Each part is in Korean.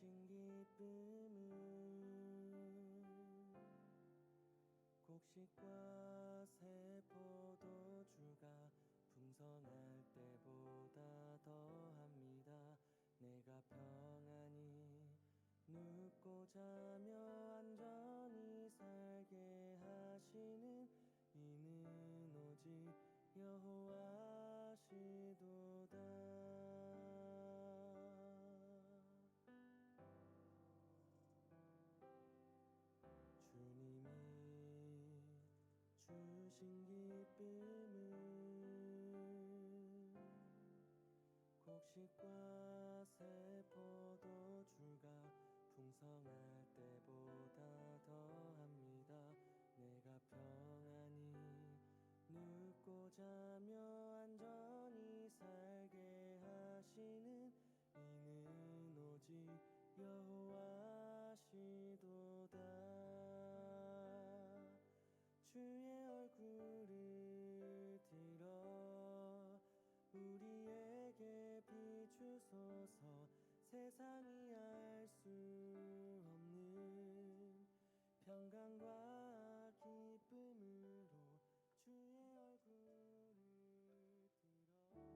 주신 기쁨은 곡식과 새 포도주가 풍성할 때보다 더합니다. 내가 평안히 눕고 자며 안전히 살게 하시는 이는 오직 여호와시도다. 주님이 주신 기쁨은 곡식과 새 포도주가 풍성할 때보다 더합니다. 내가 평안히 눕고 자며 안전히 살게 하시는 이는 오직 여호와시도다. 주의 얼굴을 들어 우리에게 비추소서. 세상이 알 수 없는 평강과 기쁨으로 주의 얼굴을 들어.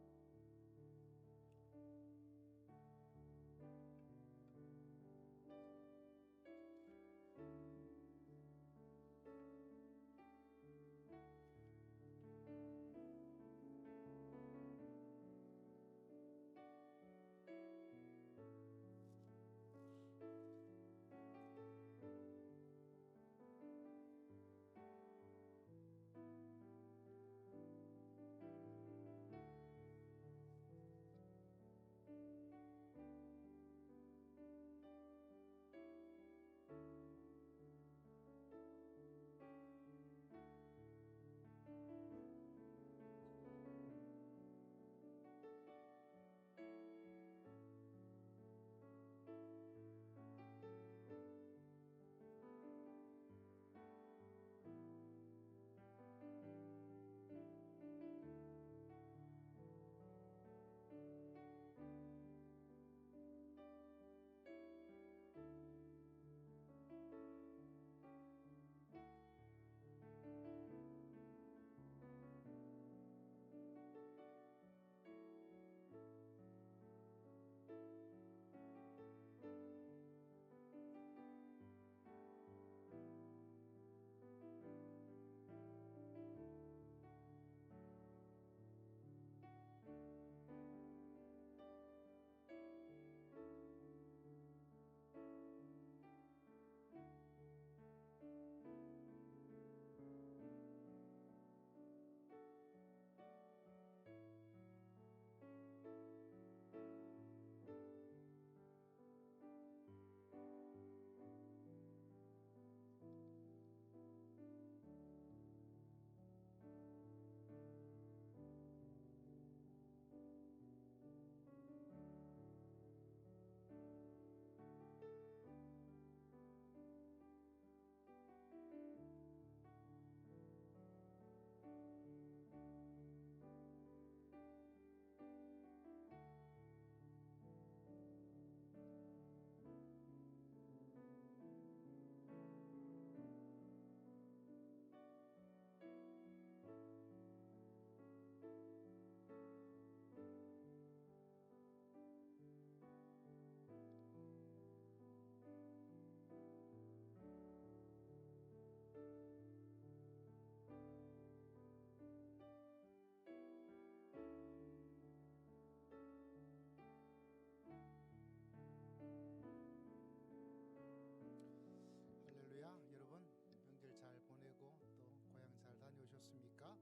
할렐루야. 여러분 명절 잘 보내고 또 고향 잘 다녀오셨습니까?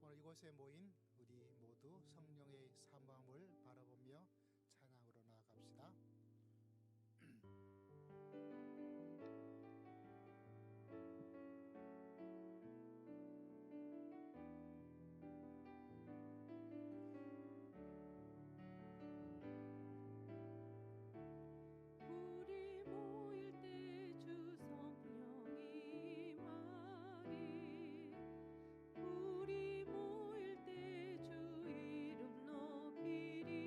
오늘 이곳에 모인 우리 모두 성령의 사모함을 바라보며 찬양으로 나아갑시다. 우리 모일 때 주 이름 높이리.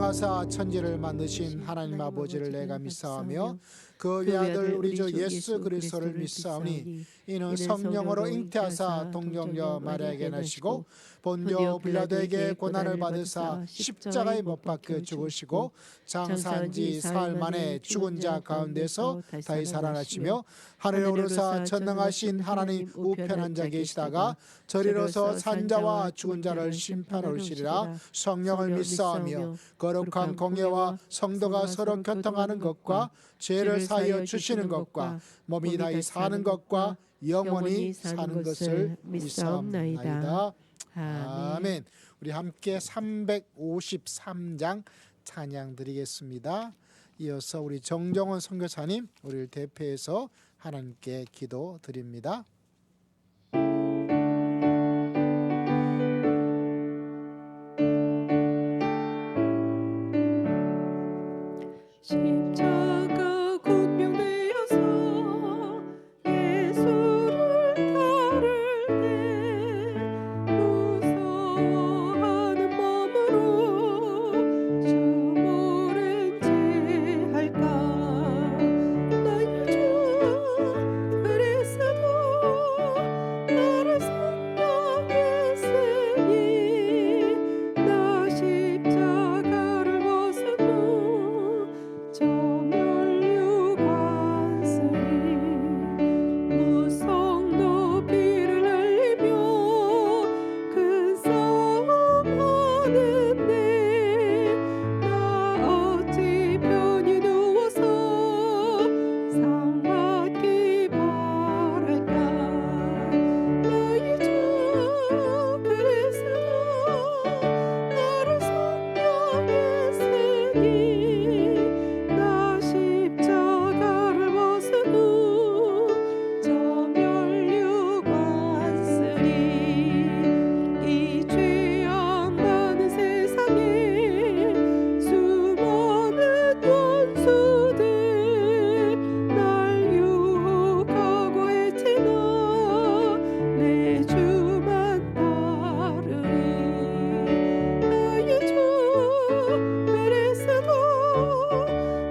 창조하사 천지를 만드신 하나님 아버지를 내가 믿사오며 그 외아들 우리 주 예수 그리스도를 믿사오니 이는 성령으로 잉태하사 동정녀 마리아에게 나시고 본교 빌라도에게 고난을 받으사 십자가에 못 박혀 죽으시고 장사한 지 사흘 만에 죽은 자 가운데서 다시 살아나시며 하늘에 오르사 전능하신 하나님 우편 앉아 계시다가 저리로서 산자와 죽은 자를 심판하러 오시리라. 성령을 믿사오며 거룩한 공예와 성도가 서로 교통하는 것과 죄를 사하여 주시는 것과 몸이 다시 사는 것과 영원히 사는 것을 믿사옵나이다. 아멘. 우리 함께 353장 찬양 드리겠습니다. 이어서 우리 정정원 선교사님 우리를 대표해서 하나님께 기도 드립니다. 십자가 군명되어서 예수를 따를 때 무서워하는 몸으로 주 모른 채 할까. 나의 주 그리스도 나를 성령했으니 나 십자가를 벗은 후 저 멸류관슬이 무성 높이를 날리며 큰 싸움하는데 나 어찌 편히 누워서 상 받기 바랄까. 나의 주 그리스도 나를 성령했으니 나 십자가를 벗은 후 저 멸류관슬이 이 죄악 많은 세상에 수많은 원수들 날 유혹하고 해치나 내 주만 따르리. 나의 주 그리스도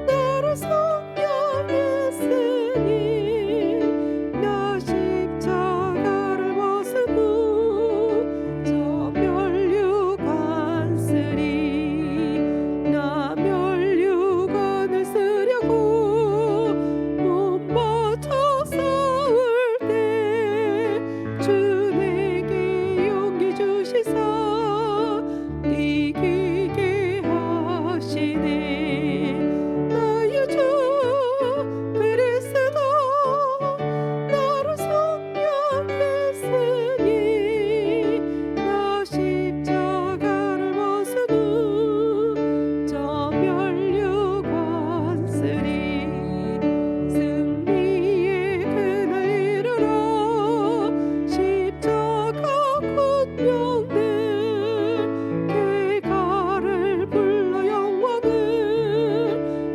나를 성령했으니 나 십자가를 벗은 후 저 멸류관슬이 나 멸류관을 쓰려고 몸 바쳐 싸울 때 주 내게 용기 주시사 이기게 하시네. 나의 주 그리스도 나를 성령했으니 나 십자가를 벗은 후 저 멸류관슬이 승리의 그날 이르러 십자가 군명들 대가를 불러 영광을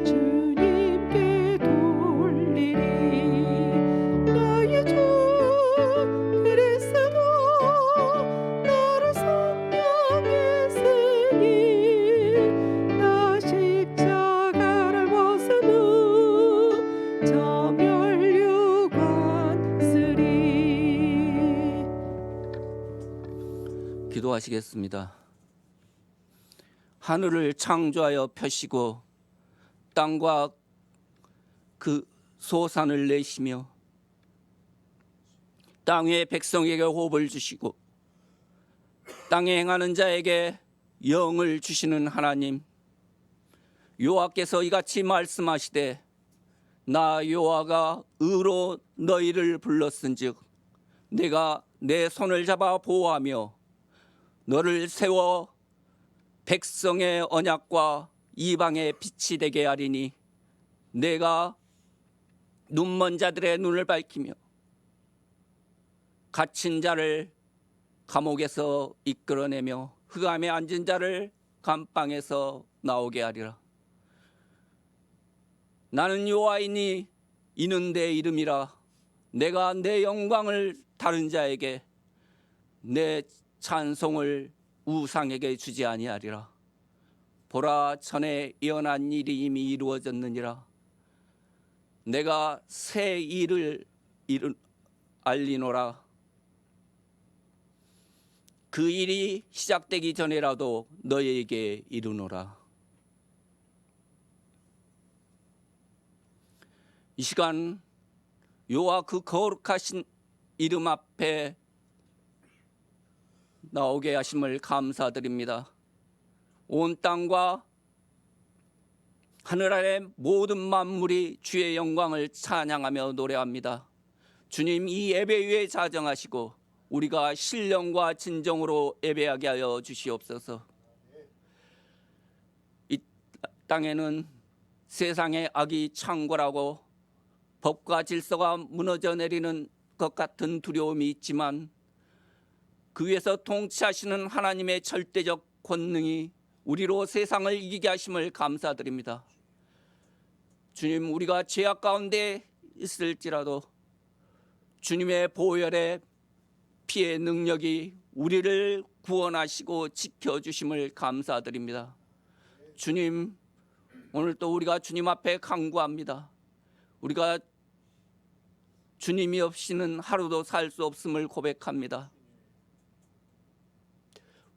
주님께 돌리리. 나의 주 그리스도 나를 성령했으니 나 십자가를 벗은 후 저 멸류관슬이. 기도하시겠습니다. 하늘을 창조하여 펴시고 땅과 그 소산을 내시며 땅의 백성에게 호흡을 주시고 땅에 행하는 자에게 영을 주시는 하나님, 여호와께서 이같이 말씀하시되 나 여호와가 의로 너희를 불렀은즉 내가 내 손을 잡아 보호하며 너를 세워 백성의 언약과 이방의 빛이 되게 하리니 내가 눈먼 자들의 눈을 밝히며 갇힌 자를 감옥에서 이끌어내며 흑암에 앉은 자를 감방에서 나오게 하리라. 나는 여호와이니 이는 내 이름이라. 내가 내 영광을 다른 자에게 내 찬송을 우상에게 주지 아니하리라. 보라, 전에 예언한 일이 이미 이루어졌느니라. 내가 새 일을 알리노라. 그 일이 시작되기 전에라도 너희에게 이르노라. 이 시간 여호와 그 거룩하신 이름 앞에 나오게 하심을 감사드립니다. 온 땅과 하늘 아래 모든 만물이 주의 영광을 찬양하며 노래합니다. 주님, 이 예배 위에 자정하시고 우리가 신령과 진정으로 예배하게 하여 주시옵소서. 이 땅에는 세상의 악이 창궐하고 법과 질서가 무너져 내리는 것 같은 두려움이 있지만 그 위에서 통치하시는 하나님의 절대적 권능이 우리로 세상을 이기게 하심을 감사드립니다. 주님, 우리가 죄악 가운데 있을지라도 주님의 보혈의 피의 능력이 우리를 구원하시고 지켜주심을 감사드립니다. 주님, 오늘 또 우리가 주님 앞에 간구합니다. 우리가 주님이 없이는 하루도 살 수 없음을 고백합니다.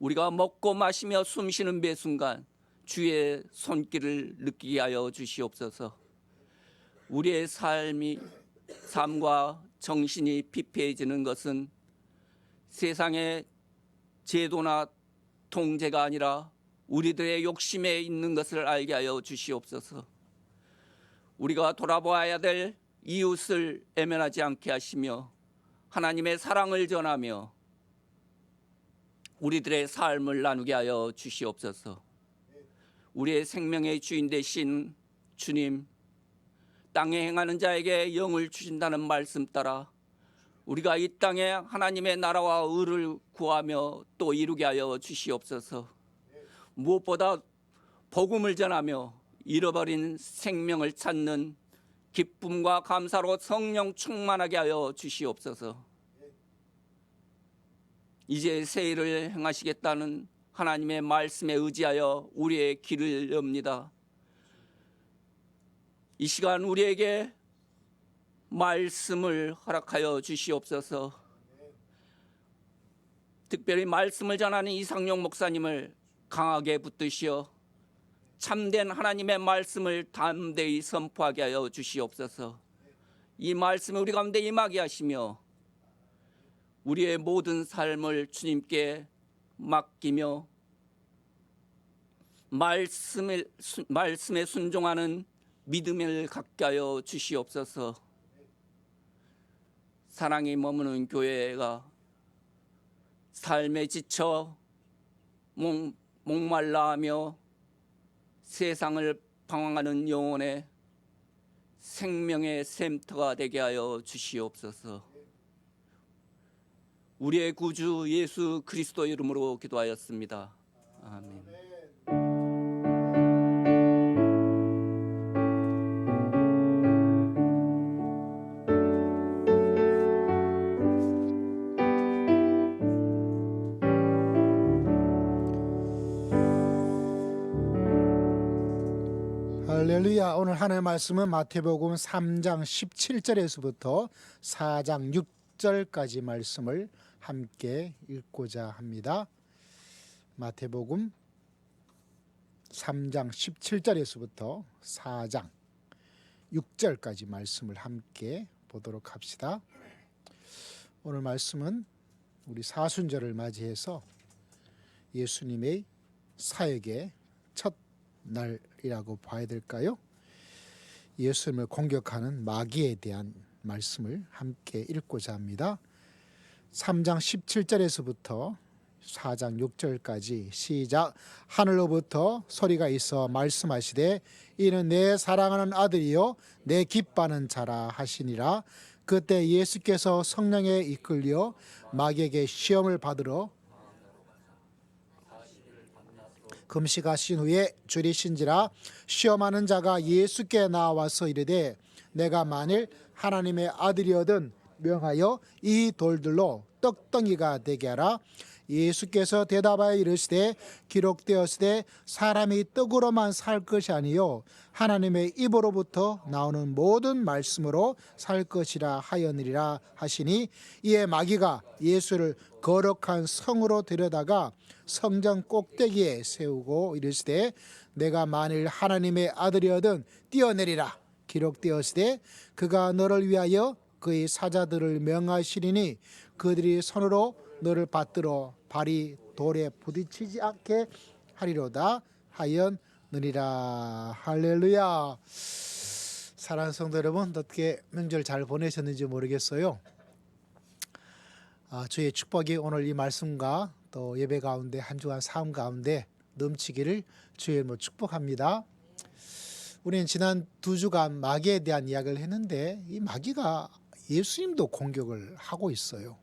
우리가 먹고 마시며 숨쉬는 매 순간 주의 손길을 느끼게 하여 주시옵소서. 우리의 삶과 정신이 피폐해지는 것은 세상의 제도나 통제가 아니라 우리들의 욕심에 있는 것을 알게 하여 주시옵소서. 우리가 돌아보아야 될 이웃을 애면하지 않게 하시며 하나님의 사랑을 전하며 우리들의 삶을 나누게 하여 주시옵소서. 우리의 생명의 주인 되신 주님, 땅에 행하는 자에게 영을 주신다는 말씀 따라 우리가 이 땅에 하나님의 나라와 의를 구하며 또 이루게 하여 주시옵소서. 무엇보다 복음을 전하며 잃어버린 생명을 찾는 기쁨과 감사로 성령 충만하게 하여 주시옵소서. 이제 새 일을 행하시겠다는 하나님의 말씀에 의지하여 우리의 길을 엽니다. 이 시간 우리에게 말씀을 허락하여 주시옵소서. 특별히 말씀을 전하는 이상용 목사님을 강하게 붙드시어 참된 하나님의 말씀을 담대히 선포하게 하여 주시옵소서. 이 말씀이 우리 가운데 임하게 하시며 우리의 모든 삶을 주님께 맡기며 말씀에 순종하는 믿음을 갖게 하여 주시옵소서. 사랑이 머무는 교회가 삶에 지쳐 목말라하며 세상을 방황하는 영혼의 생명의 샘터가 되게 하여 주시옵소서. 우리의 구주 예수 그리스도 이름으로 기도하였습니다. 아멘. 할렐루야. 오늘 하나님의 말씀은 마태복음 3장 17절에서부터 4장 6절까지 말씀을 함께 읽고자 합니다. 마태복음 3장 17절에서부터 4장 6절까지 말씀을 함께 보도록 합시다. 오늘 말씀은 우리 사순절을 맞이해서 예수님의 사역의 첫 날이라고 봐야 될까요? 예수님을 공격하는 마귀에 대한 말씀을 함께 읽고자 합니다. 3장 17절에서부터 4장 6절까지 시작. 하늘로부터 소리가 있어 말씀하시되 이는 내 사랑하는 아들이요 내 기뻐하는 자라 하시니라. 그때 예수께서 성령에 이끌려 마귀에게 시험을 받으러 금식하신 후에 줄이신지라. 시험하는 자가 예수께 나와서 이르되 내가 만일 하나님의 아들이거든 명하여 이 돌들로 떡덩이가 되게 하라. 예수께서 대답하여 이르시되 기록되었으되 사람이 떡으로만 살 것이 아니요 하나님의 입으로부터 나오는 모든 말씀으로 살 것이라 하였느니라 하시니, 이에 마귀가 예수를 거룩한 성으로 데려다가 성전 꼭대기에 세우고 이르시되 내가 만일 하나님의 아들이거든 뛰어내리라. 기록되었으되 그가 너를 위하여 그의 사자들을 명하시리니 그들이 손으로 너를 받들어 발이 돌에 부딪히지 않게 하리로다 하였느니라. 할렐루야. 사랑하는 성도 여러분, 어떻게 명절 잘 보내셨는지 모르겠어요. 주의 축복이 오늘 이 말씀과 또 예배 가운데 한 주간 삶 가운데 넘치기를 주의 이름으로 축복합니다. 우리는 지난 2주간 마귀에 대한 이야기를 했는데 이 마귀가 예수님도 공격을 하고 있어요.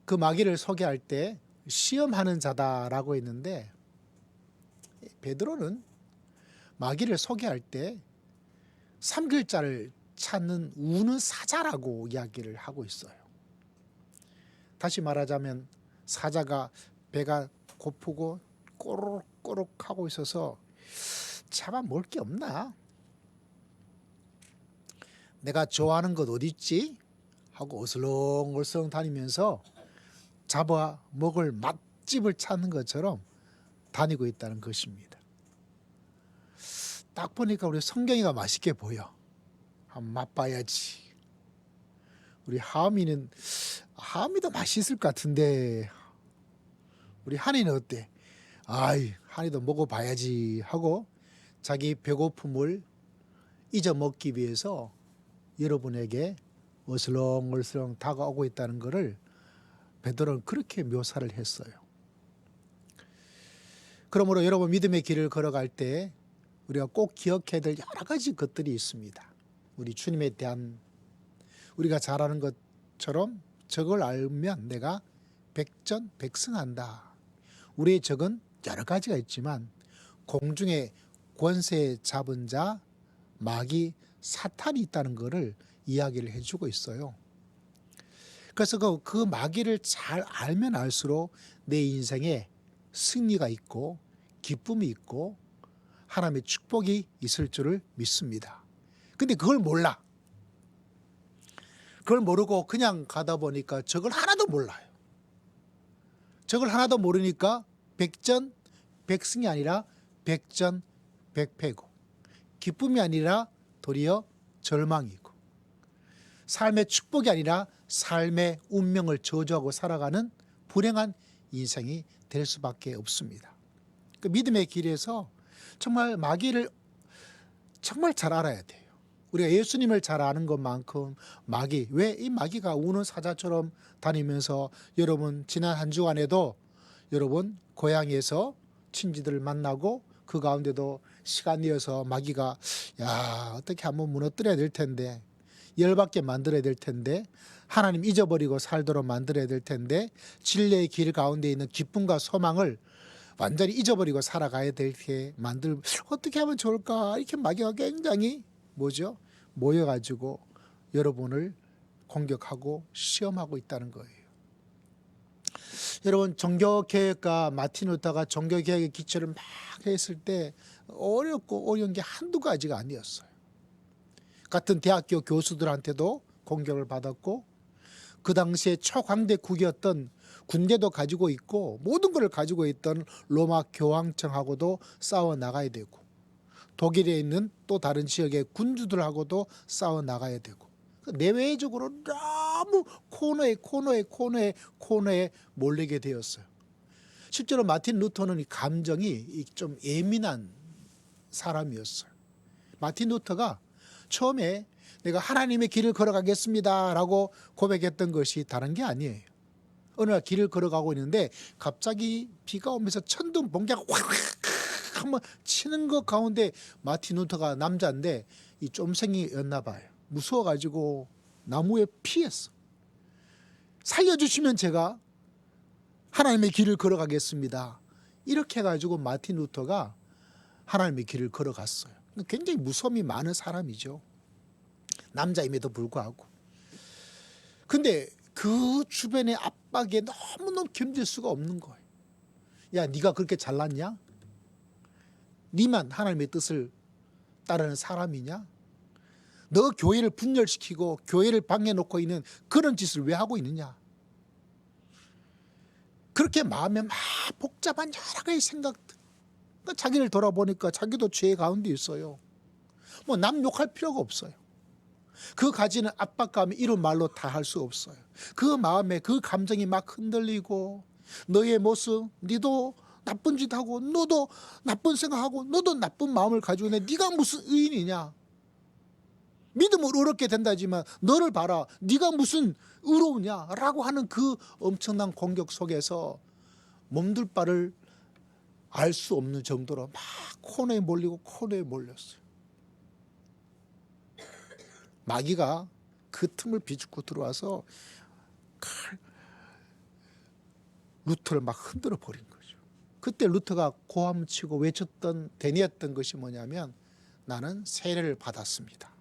그 마귀를 소개할 때 시험하는 자다라고 했는데 베드로는 마귀를 소개할 때 3글자를 찾는 우는 사자라고 이야기를 하고 있어요. 다시 말하자면 사자가 배가 고프고 꼬르륵꼬르륵 하고 있어서 잡아먹을 게 없나? 내가 좋아하는 것 어디 있지? 하고 어슬렁어슬렁 다니면서 잡아먹을 맛집을 찾는 것처럼 다니고 있다는 것입니다. 딱 보니까 우리 성경이가 맛있게 보여. 한번 맛봐야지. 우리 하미도 맛있을 것 같은데 우리 한이는 어때? 한이도 먹어봐야지 하고 자기 배고픔을 잊어먹기 위해서 여러분에게 어슬렁어슬렁 다가오고 있다는 것을 베드로는 그렇게 묘사를 했어요. 그러므로 여러분 믿음의 길을 걸어갈 때 우리가 꼭 기억해야 될 여러 가지 것들이 있습니다. 우리 주님에 대한 우리가 잘 아는 것처럼 저걸 알면 내가 백전백승한다. 우리의 적은 여러 가지가 있지만 공중의 권세 잡은 자 마귀 사탄이 있다는 것을 이야기를 해주고 있어요. 그래서 그 마귀를 잘 알면 알수록 내 인생에 승리가 있고 기쁨이 있고 하나님의 축복이 있을 줄을 믿습니다. 근데 그걸 몰라. 그걸 모르고 그냥 가다 보니까 저걸 하나도 몰라요. 저걸 하나도 모르니까 백전백승이 아니라 백전백패고 기쁨이 아니라 도리어 절망이고 삶의 축복이 아니라 삶의 운명을 저주하고 살아가는 불행한 인생이 될 수밖에 없습니다. 그 믿음의 길에서 정말 마귀를 정말 잘 알아야 돼요. 우리가 예수님을 잘 아는 것만큼 마귀, 왜 이 마귀가 우는 사자처럼 다니면서 여러분 지난 한 주간에도 여러분 고향에서 친지들을 만나고 그 가운데도 시간 내어서 마귀가 어떻게 한번 무너뜨려야 될 텐데 열받게 만들어야 될 텐데 하나님 잊어버리고 살도록 만들어야 될 텐데 진리의 길 가운데 있는 기쁨과 소망을 완전히 잊어버리고 살아가야 되게 어떻게 하면 좋을까? 이렇게 마귀가 굉장히 모여가지고 여러분을 공격하고 시험하고 있다는 거예요. 여러분 종교개혁가 마틴 루터가 종교개혁의 기초를 막 했을 때 어렵고 어려운 게 한두 가지가 아니었어요. 같은 대학교 교수들한테도 공격을 받았고 그 당시에 초강대국이었던 군대도 가지고 있고 모든 걸 가지고 있던 로마 교황청하고도 싸워 나가야 되고 독일에 있는 또 다른 지역의 군주들하고도 싸워 나가야 되고 내외적으로 너무 코너에 몰리게 되었어요. 실제로 마틴 루터는 이 감정이 좀 예민한 사람이었어요. 마틴 루터가 처음에 내가 하나님의 길을 걸어가겠습니다 라고 고백했던 것이 다른 게 아니에요. 어느 날 길을 걸어가고 있는데 갑자기 비가 오면서 천둥 번개가 확 한번 치는 것 가운데 마틴 루터가 남자인데 이 쫌생이였나 봐요. 무서워가지고 나무에 피했어. 살려주시면 제가 하나님의 길을 걸어가겠습니다. 이렇게 해가지고 마틴 루터가 하나님의 길을 걸어갔어요. 굉장히 무서움이 많은 사람이죠. 남자임에도 불구하고. 근데 그 주변의 압박에 너무너무 견딜 수가 없는 거예요. 야, 네가 그렇게 잘났냐? 네만 하나님의 뜻을 따르는 사람이냐? 너 교회를 분열시키고 교회를 방해놓고 있는 그런 짓을 왜 하고 있느냐? 그렇게 마음에 막 복잡한 여러 가지 생각들. 그러니까 자기를 돌아보니까 자기도 죄 가운데 있어요. 뭐 남 욕할 필요가 없어요. 그 가지는 압박감이 이런 말로 다 할 수 없어요. 그 마음에 그 감정이 막 흔들리고 너의 모습, 너도 나쁜 짓 하고 너도 나쁜 생각하고 너도 나쁜 마음을 가지고 있는데 네가 무슨 의인이냐? 믿음으로 의롭게 된다지만 너를 봐라, 네가 무슨 의로우냐라고 하는 그 엄청난 공격 속에서 몸둘 바를 알 수 없는 정도로 막 코너에 몰리고 코너에 몰렸어요. 마귀가 그 틈을 비집고 들어와서 루터를 막 흔들어 버린 거죠. 그때 루터가 고함치고 외쳤던 대니했던 것이 뭐냐면 나는 세례를 받았습니다.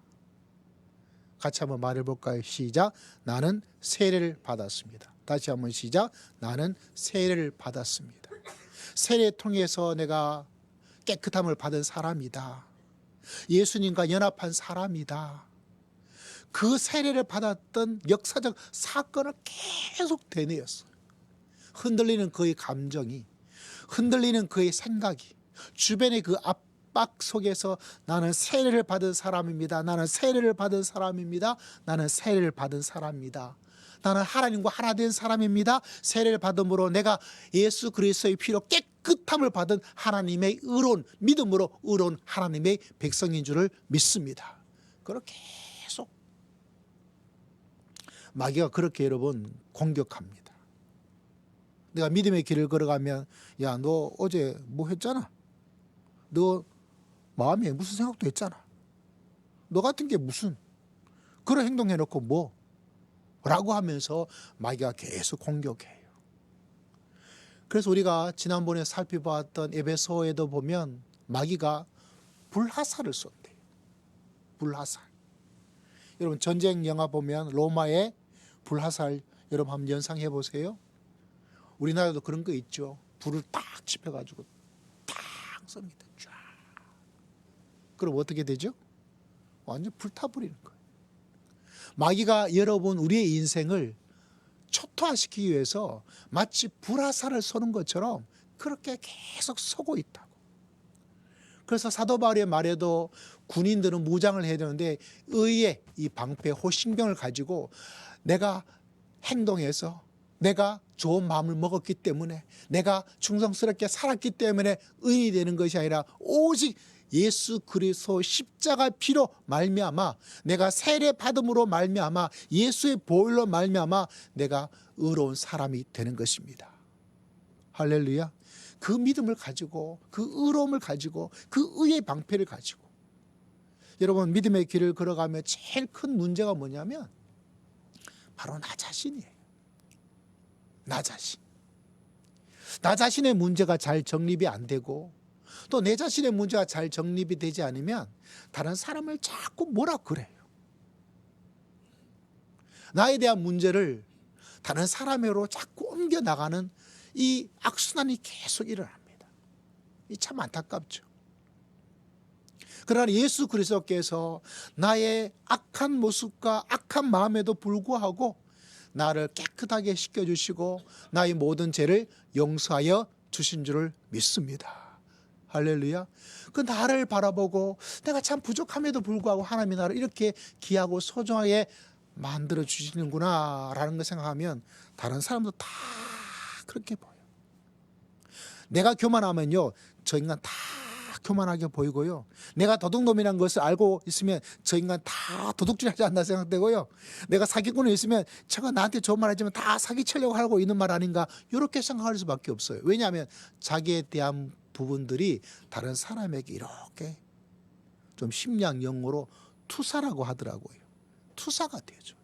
같이 한번 말해볼까요? 시작. 나는 세례를 받았습니다. 다시 한번 시작. 나는 세례를 받았습니다. 세례 통해서 내가 깨끗함을 받은 사람이다. 예수님과 연합한 사람이다. 그 세례를 받았던 역사적 사건을 계속 되뇌었어요. 흔들리는 그의 감정이, 흔들리는 그의 생각이, 주변의 그 압박 속에서 나는 세례를 받은 사람입니다. 나는 세례를 받은 사람입니다. 나는 세례를 받은 사람입니다. 나는 하나님과 하나 된 사람입니다. 세례를 받음으로 내가 예수 그리스도의 피로 깨끗함을 받은 하나님의 의로운, 믿음으로 의로운 하나님의 백성인 줄을 믿습니다. 그렇게 계속 마귀가 그렇게 여러분 공격합니다. 내가 믿음의 길을 걸어가면 야, 너 어제 뭐 했잖아. 너 마음에 무슨 생각도 했잖아. 너 같은 게 무슨 그런 행동해놓고 뭐? 라고 하면서 마귀가 계속 공격해요. 그래서 우리가 지난번에 살펴봤던 에베소에도 보면 마귀가 불화살을 쏜대요. 불화살. 여러분 전쟁 영화 보면 로마의 불화살 여러분 한번 연상해 보세요. 우리나라도 그런 거 있죠. 불을 딱 지펴가지고 딱 쏩니다. 쫙. 그럼 어떻게 되죠? 완전 불타버리는 거예요. 마귀가 여러분 우리의 인생을 초토화시키기 위해서 마치 불화살을 쏘는 것처럼 그렇게 계속 쏘고 있다고. 그래서 사도 바울의 말에도 군인들은 무장을 해야 되는데 의의 이 방패 호신병을 가지고 내가 행동해서 내가 좋은 마음을 먹었기 때문에 내가 충성스럽게 살았기 때문에 의인이 되는 것이 아니라 오직 예수 그리스도 십자가 피로 말미암아 내가 세례 받음으로 말미암아 예수의 보혈로 말미암아 내가 의로운 사람이 되는 것입니다. 할렐루야. 그 믿음을 가지고 그 의로움을 가지고 그 의의 방패를 가지고 여러분 믿음의 길을 걸어가며 제일 큰 문제가 뭐냐면 바로 나 자신이에요. 나 자신. 나 자신의 문제가 잘 정립이 안 되고 또 내 자신의 문제가 잘 정립이 되지 않으면 다른 사람을 자꾸 뭐라 그래요. 나에 대한 문제를 다른 사람으로 자꾸 옮겨나가는 이 악순환이 계속 일어납니다. 이 참 안타깝죠. 그러나 예수 그리스도께서 나의 악한 모습과 악한 마음에도 불구하고 나를 깨끗하게 씻겨주시고 나의 모든 죄를 용서하여 주신 줄을 믿습니다. 할렐루야. 그 나를 바라보고 내가 참 부족함에도 불구하고 하나님이 나를 이렇게 귀하고 소중하게 만들어 주시는구나 라는 걸 생각하면 다른 사람도 다 그렇게 보여요. 내가 교만하면요 저 인간 다 교만하게 보이고요. 내가 도둑놈이라는 것을 알고 있으면 저 인간 다 도둑질하지 않나 생각되고요. 내가 사기꾼이 있으면 저가 나한테 좋은 말 하지만 다 사기치려고 하고 있는 말 아닌가 이렇게 생각할 수밖에 없어요. 왜냐하면 자기에 대한 부분들이 다른 사람에게 이렇게 좀 심량영어로 투사라고 하더라고요. 투사가 되죠.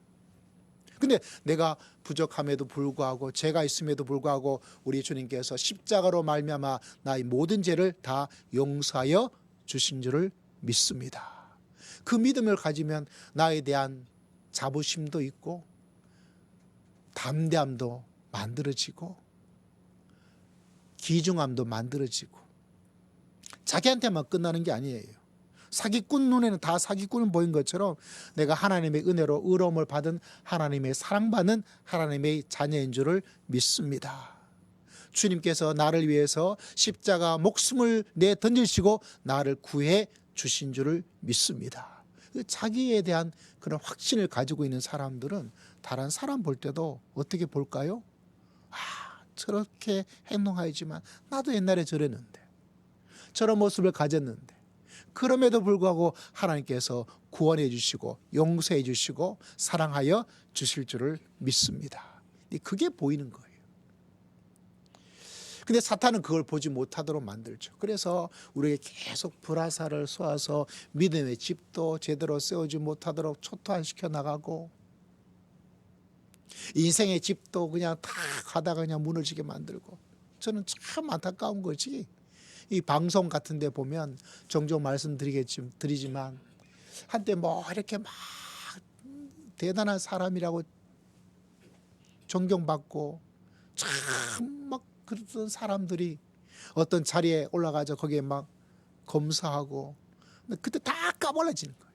근데 내가 부족함에도 불구하고 죄가 있음에도 불구하고 우리 주님께서 십자가로 말미암아 나의 모든 죄를 다 용서하여 주신 줄을 믿습니다. 그 믿음을 가지면 나에 대한 자부심도 있고 담대함도 만들어지고 기중함도 만들어지고 자기한테만 끝나는 게 아니에요. 사기꾼 눈에는 다 사기꾼은 보인 것처럼 내가 하나님의 은혜로 의로움을 받은 하나님의 사랑받는 하나님의 자녀인 줄을 믿습니다. 주님께서 나를 위해서 십자가 목숨을 내 던지시고 나를 구해 주신 줄을 믿습니다. 자기에 대한 그런 확신을 가지고 있는 사람들은 다른 사람 볼 때도 어떻게 볼까요? 저렇게 행동하지만 나도 옛날에 저랬는데, 저런 모습을 가졌는데, 그럼에도 불구하고 하나님께서 구원해 주시고 용서해 주시고 사랑하여 주실 줄을 믿습니다. 그게 보이는 거예요. 근데 사탄은 그걸 보지 못하도록 만들죠. 그래서 우리에게 계속 불화살을 쏘아서 믿음의 집도 제대로 세우지 못하도록 초토화시켜 나가고, 인생의 집도 그냥 다 가다가 그냥 무너지게 만들고. 저는 참 안타까운 거지. 이 방송 같은 데 보면 종종 말씀드리지만 한때 뭐 이렇게 막 대단한 사람이라고 존경받고 참 막 그랬던 사람들이 어떤 자리에 올라가서 거기에 막 검사하고, 그때 다 까발려지는 거예요.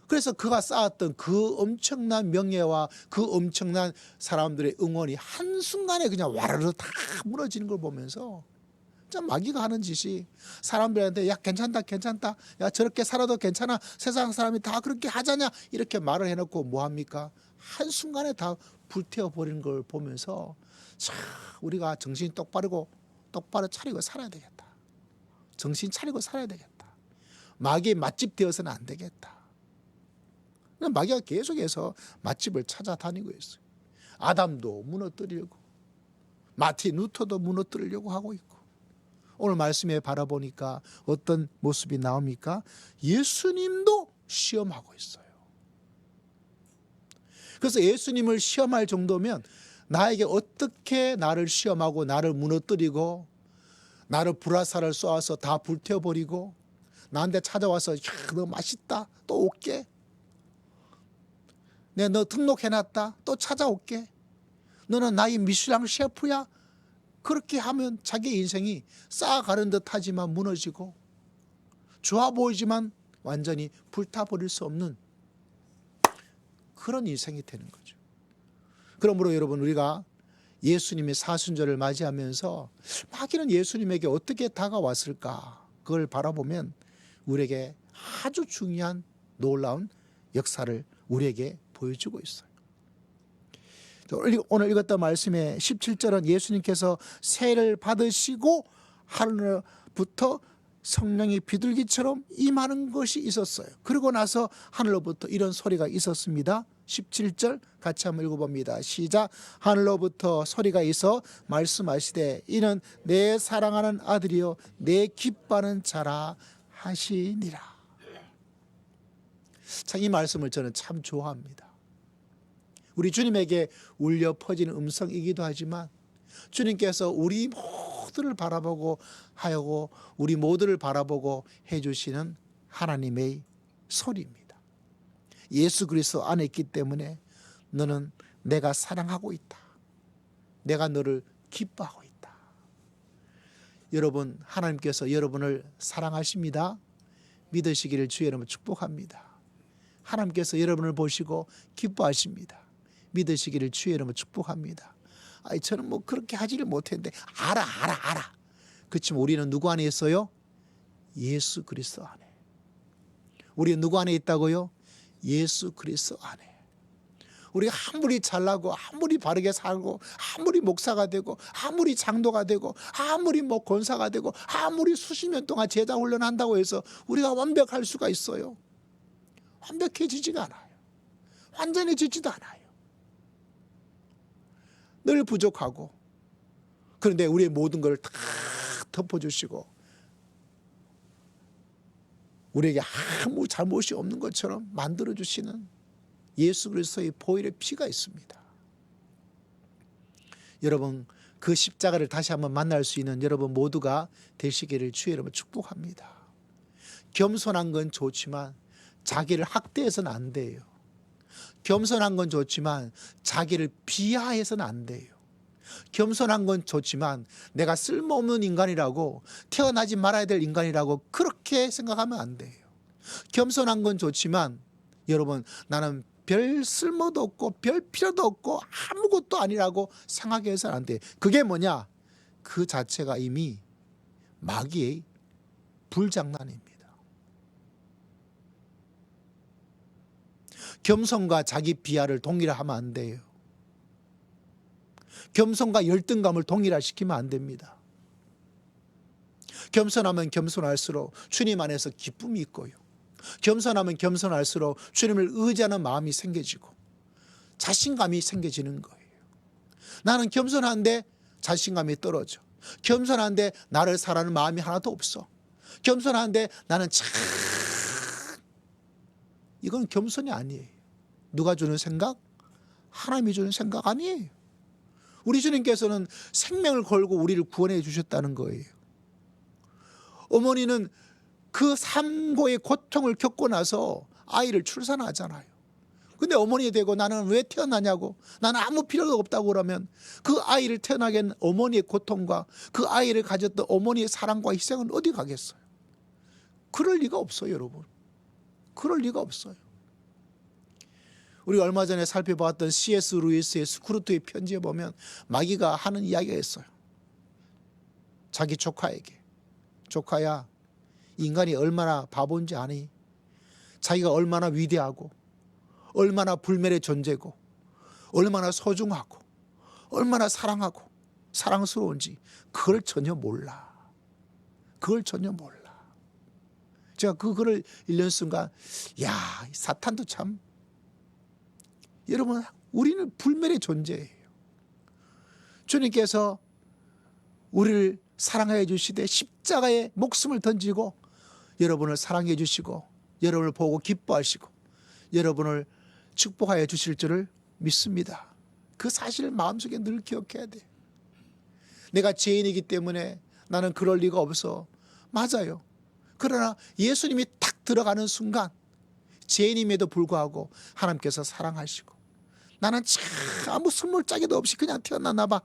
그래서 그가 쌓았던 그 엄청난 명예와 그 엄청난 사람들의 응원이 한순간에 그냥 와르르 다 무너지는 걸 보면서 참 마귀가 하는 짓이 사람들한테 야 괜찮다 야 저렇게 살아도 괜찮아, 세상 사람이 다 그렇게 하자냐 이렇게 말을 해놓고 뭐합니까? 한순간에 다 불태워버리는 걸 보면서 참 우리가 정신 똑바로 차리고 살아야 되겠다. 정신 차리고 살아야 되겠다. 마귀의 맛집 되어서는 안 되겠다. 마귀가 계속해서 맛집을 찾아다니고 있어요. 아담도 무너뜨리려고, 마틴 루터도 무너뜨리려고 하고 있고, 오늘 말씀에 바라보니까 어떤 모습이 나옵니까? 예수님도 시험하고 있어요. 그래서 예수님을 시험할 정도면 나에게 어떻게 나를 시험하고 나를 무너뜨리고 나를 불화살을 쏘아서 다 불태워버리고 나한테 찾아와서 야, 너 맛있다 또 올게, 내가 너 등록해놨다 또 찾아올게, 너는 나의 미슐랭 셰프야, 그렇게 하면 자기 인생이 쌓아가는 듯 하지만 무너지고 좋아 보이지만 완전히 불타버릴 수 없는 그런 인생이 되는 거죠. 그러므로 여러분, 우리가 예수님의 사순절을 맞이하면서 마귀는 예수님에게 어떻게 다가왔을까, 그걸 바라보면 우리에게 아주 중요한 놀라운 역사를 우리에게 보여주고 있어요. 오늘 읽었던 말씀의 17절은 예수님께서 세를 받으시고 하늘로부터 성령이 비둘기처럼 임하는 것이 있었어요. 그러고 나서 하늘로부터 이런 소리가 있었습니다. 17절 같이 한번 읽어봅니다. 시작. 하늘로부터 소리가 있어 말씀하시되 이는 내 사랑하는 아들이요 내 기뻐하는 자라 하시니라. 참 이 말씀을 저는 참 좋아합니다. 우리 주님에게 울려 퍼지는 음성이기도 하지만 주님께서 우리 모두를 바라보고 하고 우리 모두를 바라보고 해주시는 하나님의 소리입니다. 예수 그리스도 안에 있기 때문에 너는 내가 사랑하고 있다. 내가 너를 기뻐하고 있다. 여러분, 하나님께서 여러분을 사랑하십니다. 믿으시기를 주의 이름으로 축복합니다. 하나님께서 여러분을 보시고 기뻐하십니다. 믿으시기를 주의 이름으로 축복합니다. 저는 뭐 그렇게 하지를 못했는데 알아. 그렇지만 우리는 누구 안에 있어요? 예수 그리스도 안에. 우리는 누구 안에 있다고요? 예수 그리스도 안에. 우리가 아무리 잘나고 아무리 바르게 살고 아무리 목사가 되고 아무리 장로가 되고 아무리 뭐 권사가 되고 아무리 수십 년 동안 제자 훈련한다고 해서 우리가 완벽할 수가 있어요? 완벽해지지가 않아요. 완전해지지도 않아요. 늘 부족하고, 그런데 우리의 모든 걸 다 덮어주시고 우리에게 아무 잘못이 없는 것처럼 만들어주시는 예수 그리스도의 보혈의 피가 있습니다. 여러분, 그 십자가를 다시 한번 만날 수 있는 여러분 모두가 되시기를 주의 이름으로 축복합니다. 겸손한 건 좋지만 자기를 학대해서는 안 돼요. 겸손한 건 좋지만 자기를 비하해서는 안 돼요. 겸손한 건 좋지만 내가 쓸모없는 인간이라고, 태어나지 말아야 될 인간이라고 그렇게 생각하면 안 돼요. 겸손한 건 좋지만 여러분, 나는 별 쓸모도 없고 별 필요도 없고 아무것도 아니라고 생각해서는 안 돼요. 그게 뭐냐? 그 자체가 이미 마귀의 불장난입니다. 겸손과 자기 비하를 동일화하면 안 돼요. 겸손과 열등감을 동일화시키면 안 됩니다. 겸손하면 겸손할수록 주님 안에서 기쁨이 있고요. 겸손하면 겸손할수록 주님을 의지하는 마음이 생겨지고 자신감이 생겨지는 거예요. 나는 겸손한데 자신감이 떨어져. 겸손한데 나를 사랑하는 마음이 하나도 없어. 겸손한데 나는 참, 이건 겸손이 아니에요. 누가 주는 생각? 하나님이 주는 생각 아니에요. 우리 주님께서는 생명을 걸고 우리를 구원해 주셨다는 거예요. 어머니는 그 산고의 고통을 겪고 나서 아이를 출산하잖아요. 근데 어머니 되고 나는 왜 태어나냐고, 나는 아무 필요도 없다고 그러면 그 아이를 태어나게 한 어머니의 고통과 그 아이를 가졌던 어머니의 사랑과 희생은 어디 가겠어요? 그럴 리가 없어요, 여러분. 그럴 리가 없어요. 우리 얼마 전에 살펴봤던 C.S. 루이스의 스크루트의 편지에 보면 마귀가 하는 이야기가 있어요. 자기 조카에게, 조카야, 인간이 얼마나 바본지 아니? 자기가 얼마나 위대하고 얼마나 불멸의 존재고 얼마나 소중하고 얼마나 사랑하고 사랑스러운지 그걸 전혀 몰라. 그걸 전혀 몰라. 제가 그 글을 읽는 순간, 야, 사탄도 참, 여러분, 우리는 불멸의 존재예요. 주님께서 우리를 사랑해 주시되 십자가에 목숨을 던지고 여러분을 사랑해 주시고 여러분을 보고 기뻐하시고 여러분을 축복하여 주실 줄을 믿습니다. 그 사실을 마음속에 늘 기억해야 돼. 내가 죄인이기 때문에 나는 그럴 리가 없어. 맞아요. 그러나 예수님이 탁 들어가는 순간 죄인임에도 불구하고 하나님께서 사랑하시고 나는 참 아무 스물짝에도 없이 그냥 태어났나 봐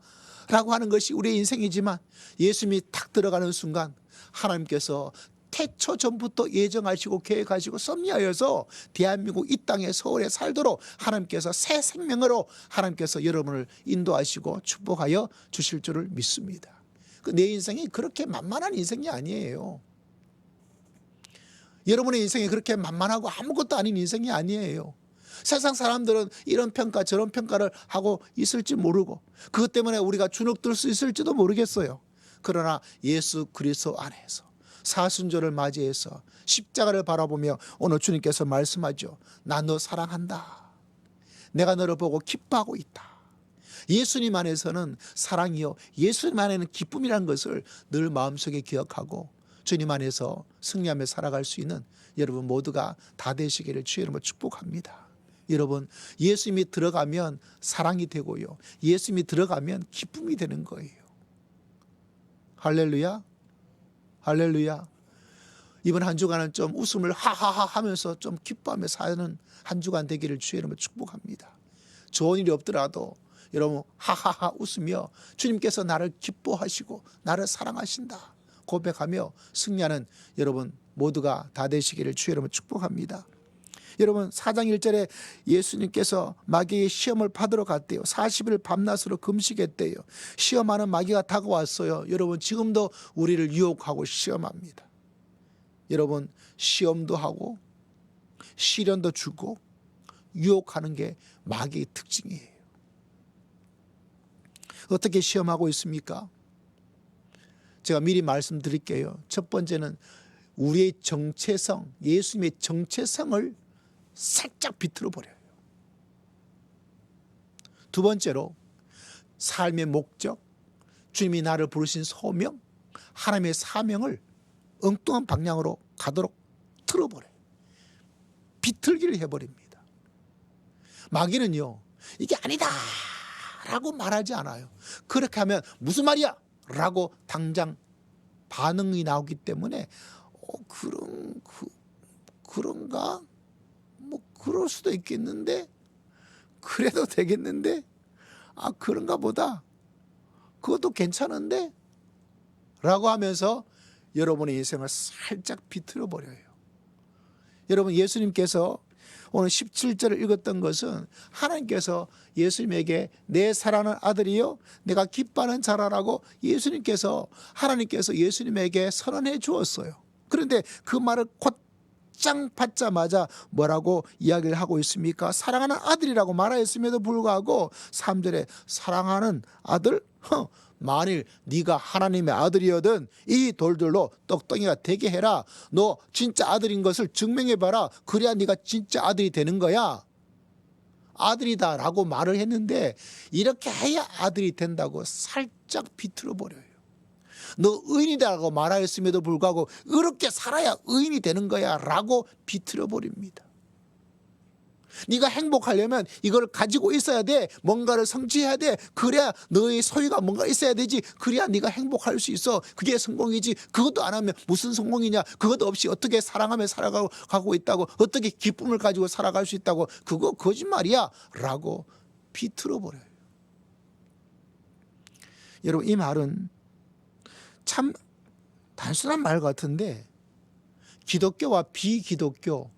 라고 하는 것이 우리의 인생이지만 예수님이 탁 들어가는 순간 하나님께서 태초 전부터 예정하시고 계획하시고 섭리하여서 대한민국 이 땅에 서울에 살도록 하나님께서 새 생명으로 하나님께서 여러분을 인도하시고 축복하여 주실 줄을 믿습니다. 내 인생이 그렇게 만만한 인생이 아니에요. 여러분의 인생이 그렇게 만만하고 아무것도 아닌 인생이 아니에요. 세상 사람들은 이런 평가 저런 평가를 하고 있을지 모르고 그것 때문에 우리가 주눅들 수 있을지도 모르겠어요. 그러나 예수 그리스도 안에서 사순절을 맞이해서 십자가를 바라보며 오늘 주님께서 말씀하죠. 나 너 사랑한다. 내가 너를 보고 기뻐하고 있다. 예수님 안에서는 사랑이요 예수님 안에는 기쁨이라는 것을 늘 마음속에 기억하고 주님 안에서 승리하며 살아갈 수 있는 여러분 모두가 다 되시기를 주의 이름으로 축복합니다. 여러분, 예수님이 들어가면 사랑이 되고요. 예수님이 들어가면 기쁨이 되는 거예요. 할렐루야. 할렐루야. 이번 한 주간은 좀 웃음을 하하하 하면서 좀 기뻐하며 사는 한 주간 되기를 주의 이름으로 축복합니다. 좋은 일이 없더라도 여러분 하하하 웃으며 주님께서 나를 기뻐하시고 나를 사랑하신다 고백하며 승리하는 여러분 모두가 다 되시기를 주의 이름으로 축복합니다. 여러분 4장 1절에 예수님께서 마귀의 시험을 받으러 갔대요. 40일 밤낮으로 금식했대요. 시험하는 마귀가 다가왔어요. 여러분 지금도 우리를 유혹하고 시험합니다. 여러분 시험도 하고 시련도 주고 유혹하는 게 마귀의 특징이에요. 어떻게 시험하고 있습니까? 제가 미리 말씀드릴게요. 첫 번째는 우리의 정체성, 예수님의 정체성을 살짝 비틀어 버려요. 두 번째로 삶의 목적, 주님이 나를 부르신 소명, 하나님의 사명을 엉뚱한 방향으로 가도록 틀어버려요. 비틀기를 해버립니다. 마귀는요, 이게 아니다 라고 말하지 않아요. 그렇게 하면 무슨 말이야? 라고 당장 반응이 나오기 때문에 그런가? 뭐 그럴 수도 있겠는데 그래도 되겠는데? 아, 그런가 보다. 그것도 괜찮은데? 라고 하면서 여러분의 인생을 살짝 비틀어 버려요. 여러분, 예수님께서 오늘 17절을 읽었던 것은 하나님께서 예수님에게 내 사랑하는 아들이요 내가 기뻐하는 자라라고 하나님께서 예수님에게 선언해 주었어요. 그런데 그 말을 곧장 받자마자 뭐라고 이야기를 하고 있습니까? 사랑하는 아들이라고 말하였음에도 불구하고 3절에 사랑하는 아들? 만일 네가 하나님의 아들이거든 이 돌들로 떡덩이가 되게 해라. 너 진짜 아들인 것을 증명해봐라. 그래야 네가 진짜 아들이 되는 거야. 아들이다 라고 말을 했는데 이렇게 해야 아들이 된다고 살짝 비틀어 버려요. 너 의인이다라고 말하였음에도 불구하고 이렇게 살아야 의인이 되는 거야 라고 비틀어 버립니다. 네가 행복하려면 이걸 가지고 있어야 돼. 뭔가를 성취해야 돼. 그래야 너의 소유가 뭔가 있어야 되지. 그래야 네가 행복할 수 있어. 그게 성공이지. 그것도 안 하면 무슨 성공이냐. 그것도 없이 어떻게 사랑하며 살아가고 있다고, 어떻게 기쁨을 가지고 살아갈 수 있다고, 그거 거짓말이야 라고 비틀어 버려요. 여러분, 이 말은 참 단순한 말 같은데 기독교와 비기독교,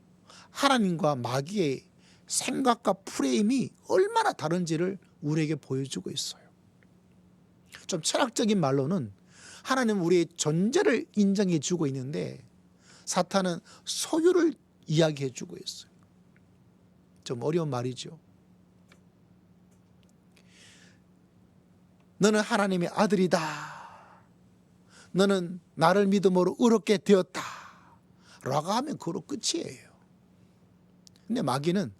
하나님과 마귀의 생각과 프레임이 얼마나 다른지를 우리에게 보여주고 있어요. 좀 철학적인 말로는 하나님은 우리의 존재를 인정해 주고 있는데 사탄은 소유를 이야기해 주고 있어요. 좀 어려운 말이죠. 너는 하나님의 아들이다. 너는 나를 믿음으로 의롭게 되었다. 라고 하면 그로 끝이에요. 근데 마귀는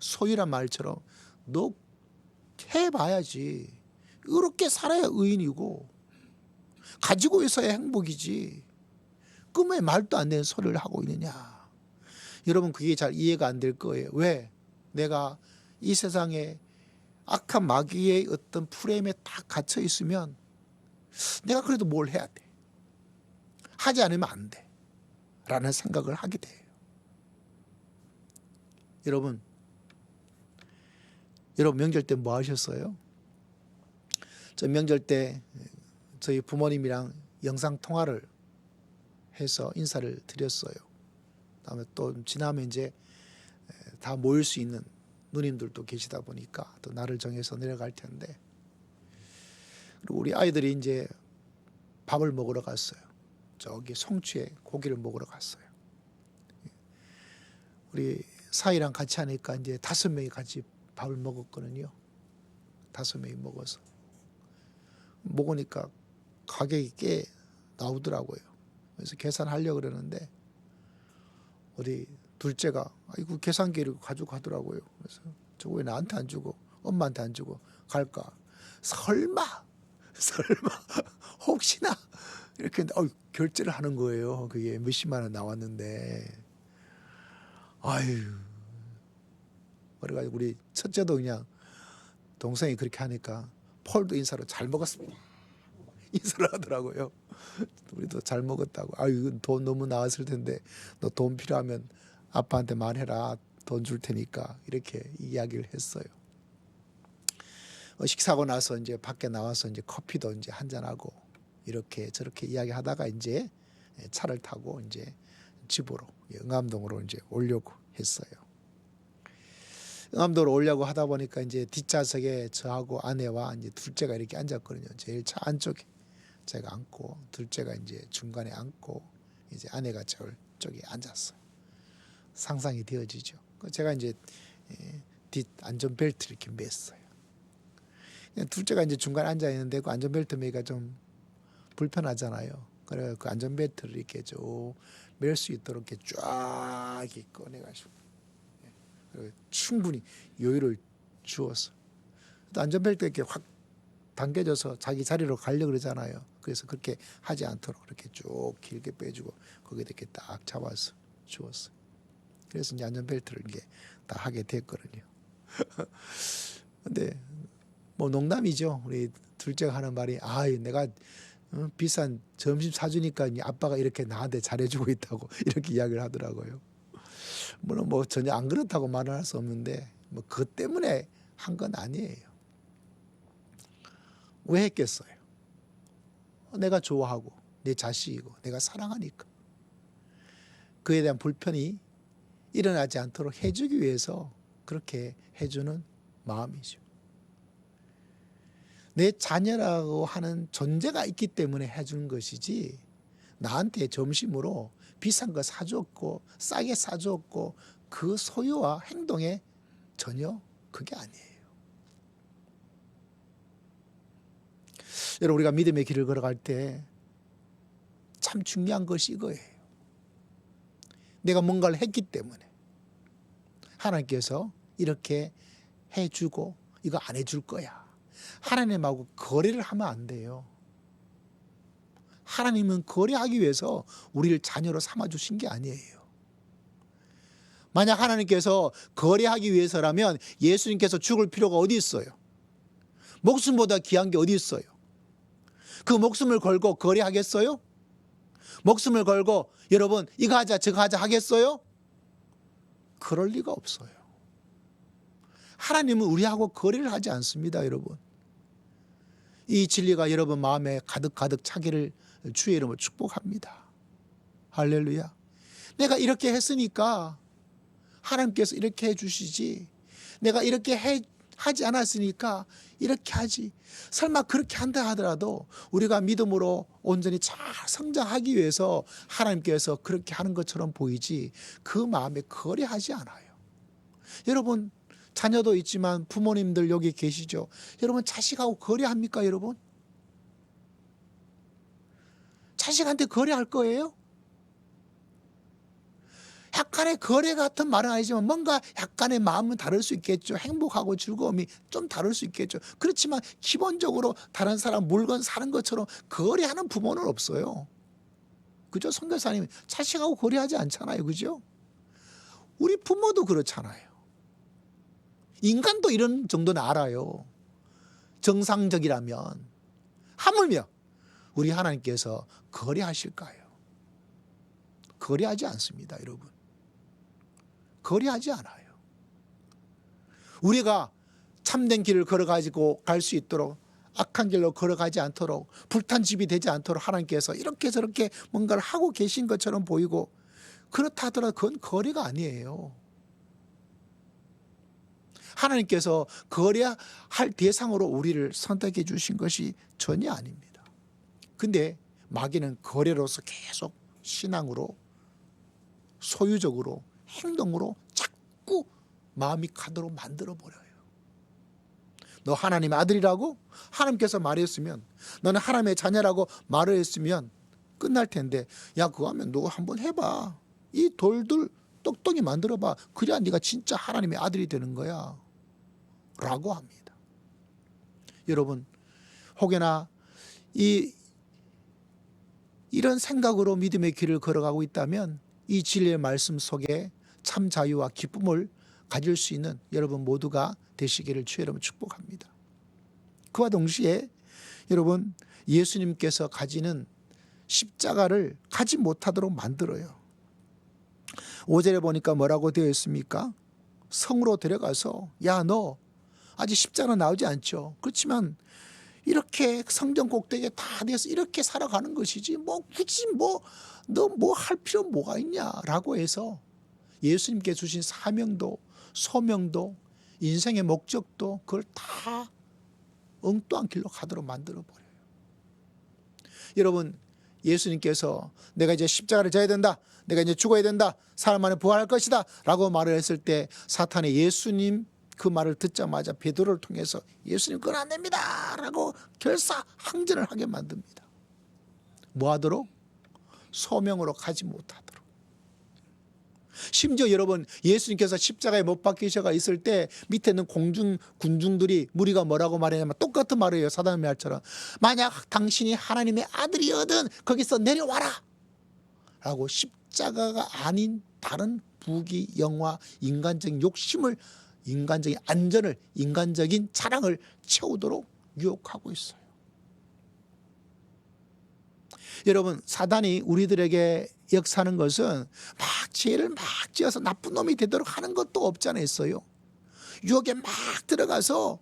소유란 말처럼 너 해봐야지. 이렇게 살아야 의인이고 가지고 있어야 행복이지. 꿈에 말도 안 되는 소리를 하고 있느냐. 여러분, 그게 잘 이해가 안 될 거예요. 왜? 내가 이 세상에 악한 마귀의 어떤 프레임에 딱 갇혀 있으면 내가 그래도 뭘 해야 돼. 하지 않으면 안 돼. 라는 생각을 하게 돼요. 여러분 명절 때 뭐 하셨어요? 저 명절 때 저희 부모님이랑 영상 통화를 해서 인사를 드렸어요. 다음에 또 지나면 이제 다 모일 수 있는 누님들도 계시다 보니까 또 날을 정해서 내려갈 텐데, 그리고 우리 아이들이 이제 밥을 먹으러 갔어요. 저기 성취에 고기를 먹으러 갔어요. 우리 사이랑 같이 하니까 이제 5명이 같이 밥을 먹었거든요. 5명이 먹어서 먹으니까 가격이 꽤 나오더라고요. 그래서 계산하려고 그러는데 우리 둘째가 아이고 계산기를 가지고 가더라고요. 그래서 저거 왜 나한테 안 주고 엄마한테 안 주고 갈까? 설마 혹시나 이렇게 결제를 하는 거예요. 그게 몇십만 원 나왔는데 아유, 그래가지고 우리 첫째도 그냥 동생이 그렇게 하니까 폴도 인사로 잘 먹었습니다. 인사를 하더라고요. 우리도 잘 먹었다고. 아유, 돈 너무 나왔을 텐데 너 돈 필요하면 아빠한테 말해라. 돈 줄 테니까. 이렇게 이야기를 했어요. 식사하고 나서 이제 밖에 나와서 이제 커피도 이제 한잔하고 이렇게 저렇게 이야기하다가 이제 차를 타고 이제 집으로 응암동으로 이제 오려고 했어요. 응암동으로 오려고 하다 보니까 이제 뒷좌석에 저하고 아내와 이제 둘째가 이렇게 앉았거든요. 제일 차 안쪽에 제가 앉고 둘째가 이제 중간에 앉고 이제 아내가 저쪽에 앉았어요. 상상이 되어지죠. 제가 이제 뒷 안전벨트를 이렇게 맸어요. 둘째가 이제 중간에 앉아 있는데 그 안전벨트 매기가 좀 불편하잖아요. 그래 그 안전벨트를 이렇게 쭉 맬 수 있도록 이렇게 쫙 이렇게 꺼내가지고 충분히 여유를 주었어. 안전벨트 이렇게 확 당겨져서 자기 자리로 가려고 그러잖아요. 그래서 그렇게 하지 않도록 이렇게 쭉 길게 빼주고 거기에 이렇게 딱 잡아서 주었어요. 그래서 이제 안전벨트를 이게 다 하게 됐거든요. 근데 뭐 농담이죠. 우리 둘째가 하는 말이 내가 비싼 점심 사주니까 아빠가 이렇게 나한테 잘해주고 있다고 이렇게 이야기를 하더라고요. 물론 뭐 전혀 안 그렇다고 말을 할 수 없는데 뭐 그것 때문에 한 건 아니에요. 왜 했겠어요? 내가 좋아하고 내 자식이고 내가 사랑하니까. 그에 대한 불편이 일어나지 않도록 해주기 위해서 그렇게 해주는 마음이죠. 내 자녀라고 하는 존재가 있기 때문에 해주는 것이지, 나한테 점심으로 비싼 거 사줬고 싸게 사줬고 그 소유와 행동에 전혀 그게 아니에요. 여러분, 우리가 믿음의 길을 걸어갈 때 참 중요한 것이 이거예요. 내가 뭔가를 했기 때문에 하나님께서 이렇게 해주고 이거 안 해줄 거야. 하나님하고 거래를 하면 안 돼요. 하나님은 거래하기 위해서 우리를 자녀로 삼아주신 게 아니에요. 만약 하나님께서 거래하기 위해서라면 예수님께서 죽을 필요가 어디 있어요? 목숨보다 귀한 게 어디 있어요? 그 목숨을 걸고 거래하겠어요? 목숨을 걸고 여러분 이거 하자 저거 하자 하겠어요? 그럴 리가 없어요. 하나님은 우리하고 거래를 하지 않습니다, 여러분. 이 진리가 여러분 마음에 가득가득 차기를 주의 이름으로 축복합니다. 할렐루야. 내가 이렇게 했으니까 하나님께서 이렇게 해주시지, 내가 이렇게 하지 않았으니까 이렇게 하지. 설마 그렇게 한다 하더라도 우리가 믿음으로 온전히 잘 성장하기 위해서 하나님께서 그렇게 하는 것처럼 보이지 그 마음에 거래하지 않아요. 여러분, 자녀도 있지만 부모님들 여기 계시죠? 여러분, 자식하고 거래합니까, 여러분? 자식한테 거래할 거예요? 약간의 거래 같은 말은 아니지만 뭔가 약간의 마음은 다를 수 있겠죠. 행복하고 즐거움이 좀 다를 수 있겠죠. 그렇지만 기본적으로 다른 사람 물건 사는 것처럼 거래하는 부모는 없어요. 그죠? 선교사님, 자식하고 거래하지 않잖아요. 그죠? 우리 부모도 그렇잖아요. 인간도 이런 정도는 알아요. 정상적이라면. 하물며 우리 하나님께서 거래하실까요? 거래하지 않습니다, 여러분. 거래하지 않아요. 우리가 참된 길을 걸어가지고 갈 수 있도록, 악한 길로 걸어가지 않도록, 불탄 집이 되지 않도록 하나님께서 이렇게 저렇게 뭔가를 하고 계신 것처럼 보이고, 그렇다 하더라도 그건 거래가 아니에요. 하나님께서 거래할 대상으로 우리를 선택해 주신 것이 전혀 아닙니다. 근데 마귀는 거래로서 계속 신앙으로, 소유적으로, 행동으로 자꾸 마음이 가도록 만들어버려요. 너 하나님의 아들이라고 하나님께서 말했으면, 너는 하나님의 자녀라고 말을 했으면 끝날 텐데, 야 그거 하면 너 한번 해봐. 이 돌들 똑똑히 만들어봐. 그래야 네가 진짜 하나님의 아들이 되는 거야 라고 합니다. 여러분, 혹여나 이런 생각으로 믿음의 길을 걸어가고 있다면 이 진리의 말씀 속에 참 자유와 기쁨을 가질 수 있는 여러분 모두가 되시기를 주의 이름으로 축복합니다. 그와 동시에 여러분, 예수님께서 가지는 십자가를 가지 못하도록 만들어요. 5절에 보니까 뭐라고 되어 있습니까? 성으로 데려가서, 야 너 아직 십자가 나오지 않죠. 그렇지만 이렇게 성전 꼭대기에 다 돼서 이렇게 살아가는 것이지 뭐 굳이 너 뭐 할 필요 뭐가 있냐라고 해서 예수님께 주신 사명도 소명도 인생의 목적도 그걸 다 엉뚱한 길로 가도록 만들어버려요. 여러분, 예수님께서 내가 이제 십자가를 져야 된다, 내가 이제 죽어야 된다, 사흘 만에 부활할 것이다 라고 말을 했을 때 사탄이 예수님 그 말을 듣자마자 베드로를 통해서 예수님 그건 안 됩니다 라고 결사항전을 하게 만듭니다. 뭐 하도록? 소명으로 가지 못하도록. 심지어 여러분, 예수님께서 십자가에 못 박히셔가 있을 때 밑에 있는 군중들이 무리가 뭐라고 말했냐면 똑같은 말을 해요. 사단의 말처럼. 만약 당신이 하나님의 아들이거든 거기서 내려와라 라고 십자가가 아닌 다른 부귀 영화, 인간적인 욕심을, 인간적인 안전을, 인간적인 자랑을 채우도록 유혹하고 있어요. 여러분, 사단이 우리들에게 역사하는 것은 막 죄를 막 지어서 나쁜 놈이 되도록 하는 것도 없지 않아 있어요. 유혹에 막 들어가서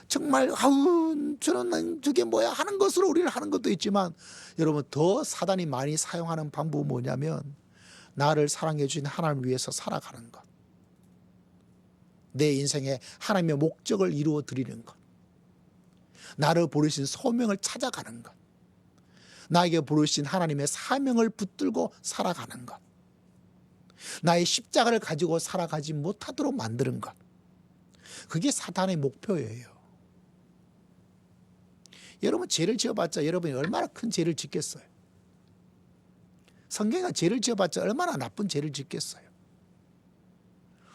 정말 아우 저는 저게 뭐야 하는 것으로 우리를 하는 것도 있지만, 여러분 더 사단이 많이 사용하는 방법은 뭐냐면 나를 사랑해 주신 하나님을 위해서 살아가는 것, 내 인생에 하나님의 목적을 이루어 드리는 것, 나를 부르신 소명을 찾아가는 것, 나에게 부르신 하나님의 사명을 붙들고 살아가는 것, 나의 십자가를 가지고 살아가지 못하도록 만드는 것, 그게 사탄의 목표예요. 여러분 죄를 지어봤자 여러분이 얼마나 큰 죄를 짓겠어요? 성경이가 죄를 지어봤자 얼마나 나쁜 죄를 짓겠어요?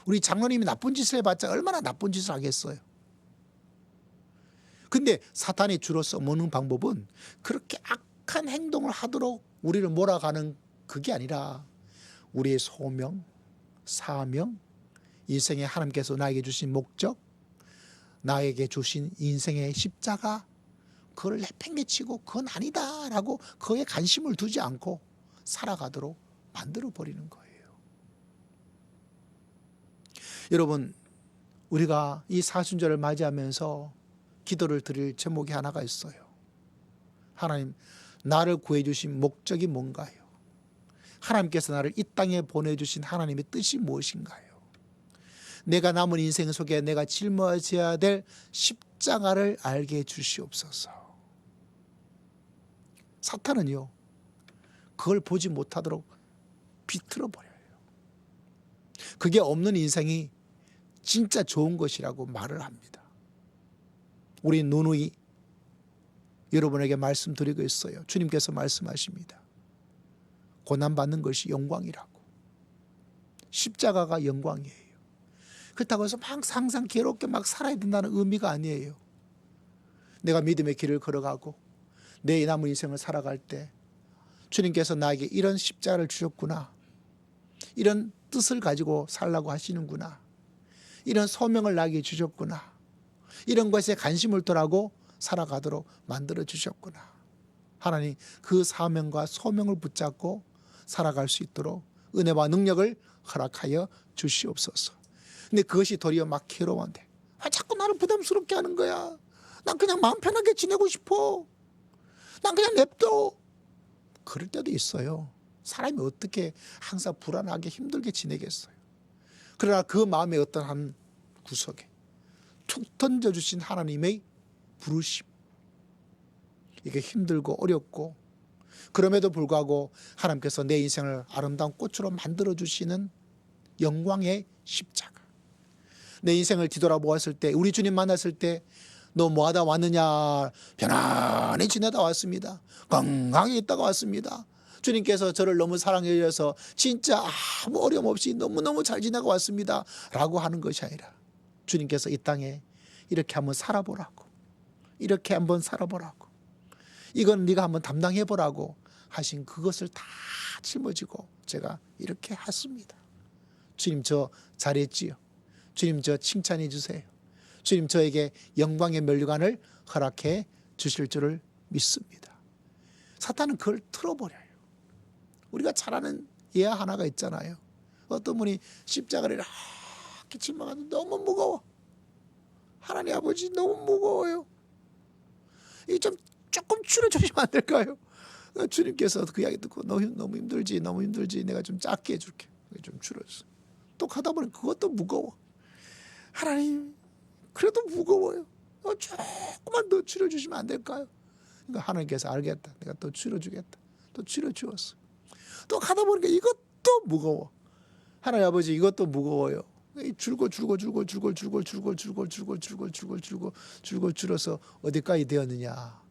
우리 장로님이 나쁜 짓을 해봤자 얼마나 나쁜 짓을 하겠어요? 근데 사탄이 주로 써먹는 방법은 그렇게 악한 행동을 하도록 우리를 몰아가는 그게 아니라 우리의 소명, 사명, 인생에 하나님께서 나에게 주신 목적, 나에게 주신 인생의 십자가, 그걸 내팽개치고 그건 아니다라고 그에 관심을 두지 않고 살아가도록 만들어버리는 거예요. 여러분, 우리가 이 사순절을 맞이하면서 기도를 드릴 제목이 하나가 있어요. 하나님, 나를 구해주신 목적이 뭔가요? 하나님께서 나를 이 땅에 보내주신 하나님의 뜻이 무엇인가요? 내가 남은 인생 속에 내가 짊어져야 될 십자가를 알게 해 주시옵소서. 사탄은요, 그걸 보지 못하도록 비틀어 버려요. 그게 없는 인생이 진짜 좋은 것이라고 말을 합니다. 우리 누누이 여러분에게 말씀드리고 있어요. 주님께서 말씀하십니다. 고난받는 것이 영광이라고. 십자가가 영광이에요. 그렇다고 해서 막 항상 괴롭게 막 살아야 된다는 의미가 아니에요. 내가 믿음의 길을 걸어가고 내 남은 인생을 살아갈 때 주님께서 나에게 이런 십자가를 주셨구나, 이런 뜻을 가지고 살라고 하시는구나, 이런 소명을 나에게 주셨구나, 이런 것에 관심을 덜하고 살아가도록 만들어 주셨구나. 하나님, 그 사명과 소명을 붙잡고 살아갈 수 있도록 은혜와 능력을 허락하여 주시옵소서. 근데 그것이 도리어 막 괴로운데, 자꾸 나를 부담스럽게 하는 거야. 난 그냥 마음 편하게 지내고 싶어. 난 그냥 냅둬. 그럴 때도 있어요. 사람이 어떻게 항상 불안하게 힘들게 지내겠어요. 그러나 그 마음의 어떤 한 구석에 툭 던져주신 하나님의 부르심, 이게 힘들고 어렵고 그럼에도 불구하고 하나님께서 내 인생을 아름다운 꽃으로 만들어주시는 영광의 십자가, 내 인생을 뒤돌아보았을 때, 우리 주님 만났을 때 너 뭐하다 왔느냐? 편안히 지내다 왔습니다. 건강히 있다가 왔습니다. 주님께서 저를 너무 사랑해 주셔서 진짜 아무 어려움 없이 너무너무 잘 지내고 왔습니다 라고 하는 것이 아니라, 주님께서 이 땅에 이렇게 한번 살아보라고, 이렇게 한번 살아보라고, 이건 네가 한번 담당해보라고 하신 그것을 다 짊어지고 제가 이렇게 했습니다. 주님, 저 잘했지요. 주님, 저 칭찬해 주세요. 주님, 저에게 영광의 면류관을 허락해 주실 줄을 믿습니다. 사탄은 그걸 틀어버려요. 우리가 잘 아는 예화 하나가 있잖아요. 어떤 분이 십자가를 이렇게 짊어가지고 너무 무거워. 하나님 아버지 너무 무거워요. 이 좀 조금 줄여주시면 안 될까요? 주님께서 그 이야기 듣고 너무 힘들지, 너무 힘들지, 내가 좀 작게 해줄게. 좀 줄여줘. 또 가다 보니 그것도 무거워. 하나님, 그래도 무거워요. 조금만 더 줄여주시면 안 될까요? 그러니까 하나님께서 알겠다, 내가 또 줄여주겠다. 또 줄여주었어. 또 가다 보니까 이것도 무거워. 하나님 아버지, 이것도 무거워요. 줄고 줄어서 어디까지 되었느냐?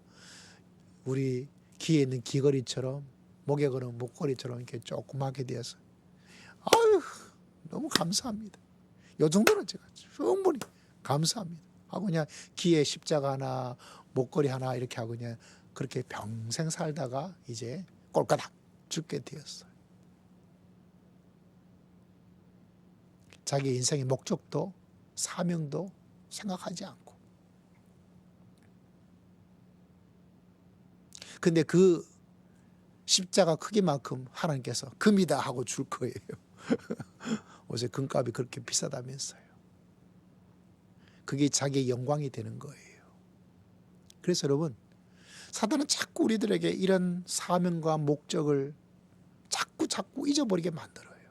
우리 귀에 있는 귀걸이처럼, 목에 거는 목걸이처럼 이렇게 조그맣게 되어서, 아유, 너무 감사합니다. 이 정도는 제가 충분히 감사합니다 하고 그냥 귀에 십자가 하나, 목걸이 하나 이렇게 하고 그냥 그렇게 평생 살다가 이제 꼴까닥 죽게 되었어요. 자기 인생의 목적도 사명도 생각하지 않고. 근데 그 십자가 크기만큼 하나님께서 금이다 하고 줄 거예요. 어제 금값이 그렇게 비싸다면서요. 그게 자기의 영광이 되는 거예요. 그래서 여러분, 사단은 자꾸 우리들에게 이런 사명과 목적을 자꾸 잊어버리게 만들어요.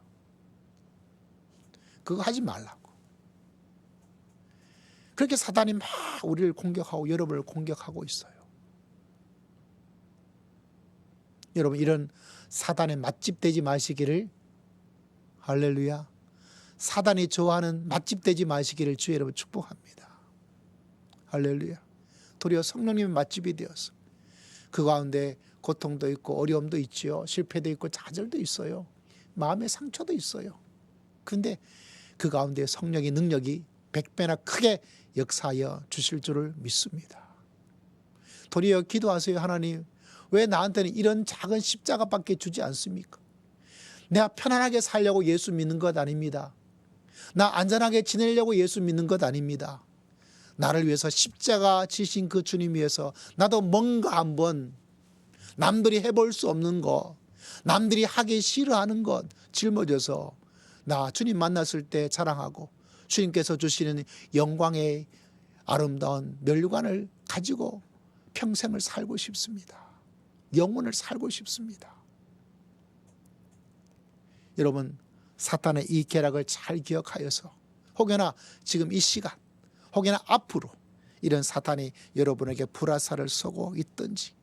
그거 하지 말라고. 그렇게 사단이 막 우리를 공격하고 여러분을 공격하고 있어요. 여러분, 이런 사단의 맛집 되지 마시기를, 할렐루야, 사단이 좋아하는 맛집 되지 마시기를 주 여러분 축복합니다. 할렐루야. 도리어 성령님의 맛집이 되어서 그 가운데 고통도 있고 어려움도 있지요. 실패도 있고 좌절도 있어요. 마음의 상처도 있어요. 그런데 그 가운데 성령의 능력이 100배나 크게 역사하여 주실 줄을 믿습니다. 도리어 기도하세요. 하나님, 왜 나한테는 이런 작은 십자가밖에 주지 않습니까? 내가 편안하게 살려고 예수 믿는 것 아닙니다. 나 안전하게 지내려고 예수 믿는 것 아닙니다. 나를 위해서 십자가 지신 그 주님 위해서 나도 뭔가 한번 남들이 해볼 수 없는 것, 남들이 하기 싫어하는 것 짊어져서 나 주님 만났을 때 자랑하고 주님께서 주시는 영광의 아름다운 멸류관을 가지고 평생을 살고 싶습니다. 영혼을 살고 싶습니다. 여러분, 사탄의 이 계략을 잘 기억하여서 혹여나 지금 이 시간, 혹여나 앞으로 이런 사탄이 여러분에게 불화살을 쏘고 있든지,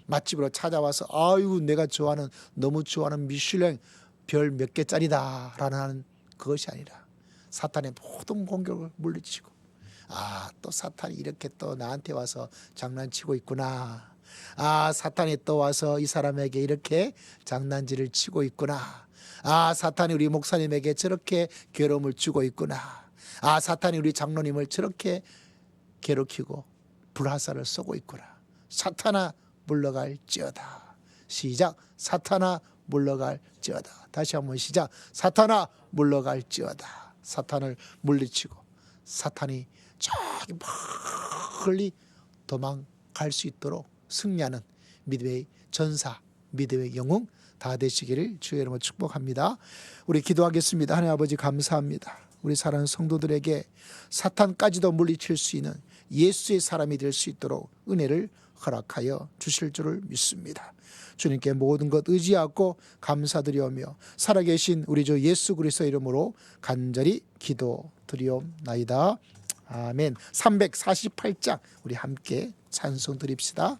맛집으로 찾아와서 아유 내가 좋아하는, 너무 좋아하는 미슐랭 별 몇 개짜리다 라는 그것이 아니라 사탄의 모든 공격을 물리치고, 아, 또 사탄이 이렇게 또 나한테 와서 장난치고 있구나, 아, 사탄이 또 와서 이 사람에게 이렇게 장난질을 치고 있구나, 아, 사탄이 우리 목사님에게 저렇게 괴로움을 주고 있구나, 아, 사탄이 우리 장로님을 저렇게 괴롭히고 불화살을 쏘고 있구나. 사탄아 물러갈지어다. 시작. 사탄아 물러갈지어다. 다시 한번 시작. 사탄아 물러갈지어다. 사탄을 물리치고 사탄이 저기 멀리 도망갈 수 있도록 승리하는 믿음의 전사, 믿음의 영웅 다 되시기를 주의 이름으로 축복합니다. 우리 기도하겠습니다. 하나님 아버지 감사합니다. 우리 사랑하는 성도들에게 사탄까지도 물리칠 수 있는 예수의 사람이 될 수 있도록 은혜를 허락하여 주실 줄을 믿습니다. 주님께 모든 것 의지하고 감사드리오며 살아계신 우리 주 예수 그리스도 이름으로 간절히 기도드리옵나이다. 아멘. 348장 우리 함께 찬송 드립시다.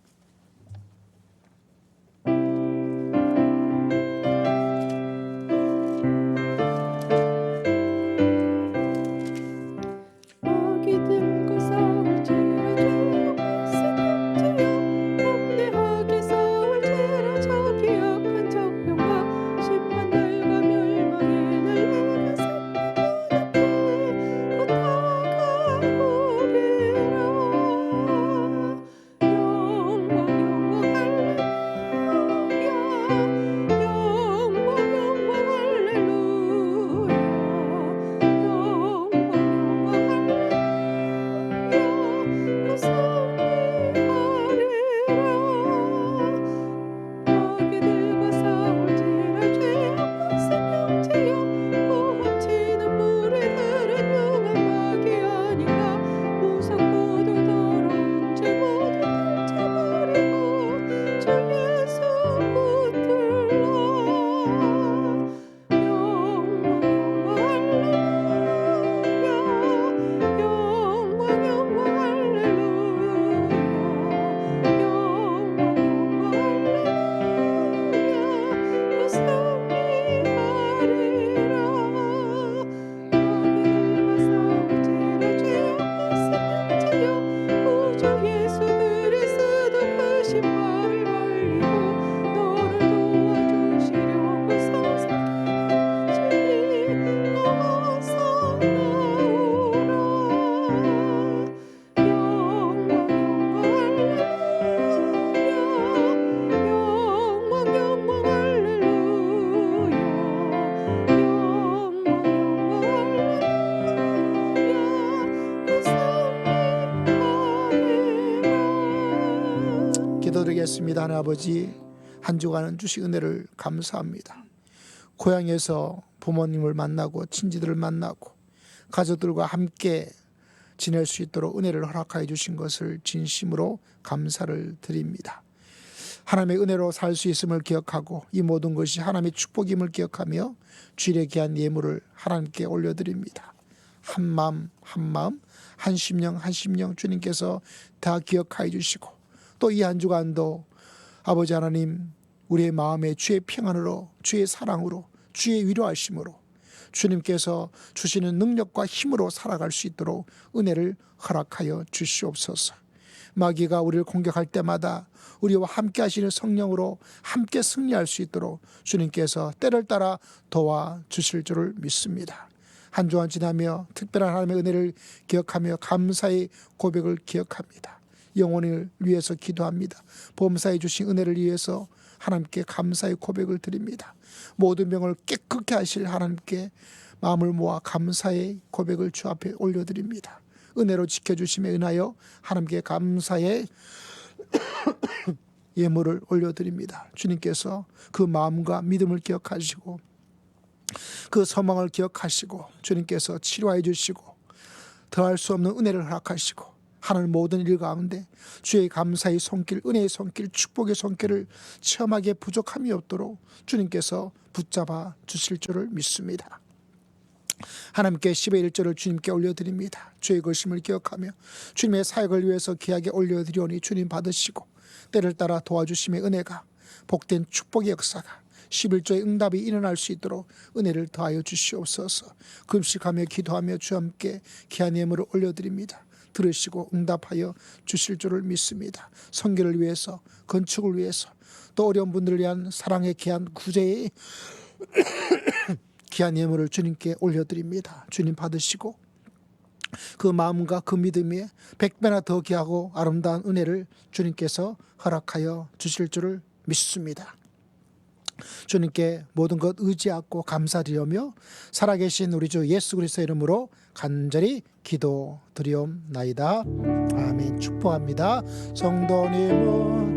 기도드리겠습니다. 하나님 아버지, 한 주간 주신 은혜를 감사합니다. 고향에서 부모님을 만나고 친지들을 만나고 가족들과 함께 지낼 수 있도록 은혜를 허락하여 주신 것을 진심으로 감사를 드립니다. 하나님의 은혜로 살 수 있음을 기억하고 이 모든 것이 하나님의 축복임을 기억하며 주일에 귀한 예물을 하나님께 올려드립니다. 한 마음 한 마음, 한 심령 한 심령 주님께서 다 기억하여 주시고 또 이 한 주간도 아버지 하나님 우리의 마음에 주의 평안으로, 주의 사랑으로, 주의 위로하심으로 주님께서 주시는 능력과 힘으로 살아갈 수 있도록 은혜를 허락하여 주시옵소서. 마귀가 우리를 공격할 때마다 우리와 함께 하시는 성령으로 함께 승리할 수 있도록 주님께서 때를 따라 도와주실 줄을 믿습니다. 한 주간 지나며 특별한 하나님의 은혜를 기억하며 감사의 고백을 기억합니다. 영혼을 위해서 기도합니다. 범사에 주신 은혜를 위해서 하나님께 감사의 고백을 드립니다. 모든 병을 깨끗게 하실 하나님께 마음을 모아 감사의 고백을 주 앞에 올려드립니다. 은혜로 지켜주심에 은하여 하나님께 감사의 예물을 올려드립니다. 주님께서 그 마음과 믿음을 기억하시고 그 소망을 기억하시고 주님께서 치료해 주시고 더할 수 없는 은혜를 허락하시고 하는 모든 일 가운데 주의 감사의 손길, 은혜의 손길, 축복의 손길을 체험하기에 부족함이 없도록 주님께서 붙잡아 주실 줄을 믿습니다. 하나님께 10의 1절을 주님께 올려드립니다. 주의 것임을 기억하며 주님의 사역을 위해서 귀하게 올려드리오니 주님 받으시고 때를 따라 도와주심의 은혜가 복된 축복의 역사가 11조의 응답이 일어날 수 있도록 은혜를 더하여 주시옵소서. 금식하며 기도하며 주와 함께 귀한 예물을 올려드립니다. 들으시고 응답하여 주실 줄을 믿습니다. 선교를 위해서, 건축을 위해서, 또 어려운 분들을 위한 사랑의 귀한 구제의 귀한 예물을 주님께 올려드립니다. 주님 받으시고 그 마음과 그 믿음에 100배나 더 귀하고 아름다운 은혜를 주님께서 허락하여 주실 줄을 믿습니다. 주님께 모든 것 의지하고 감사드리며 살아계신 우리 주 예수 그리스도의 이름으로 간절히 기도드리옵나이다. 아멘. 축복합니다. 성도님은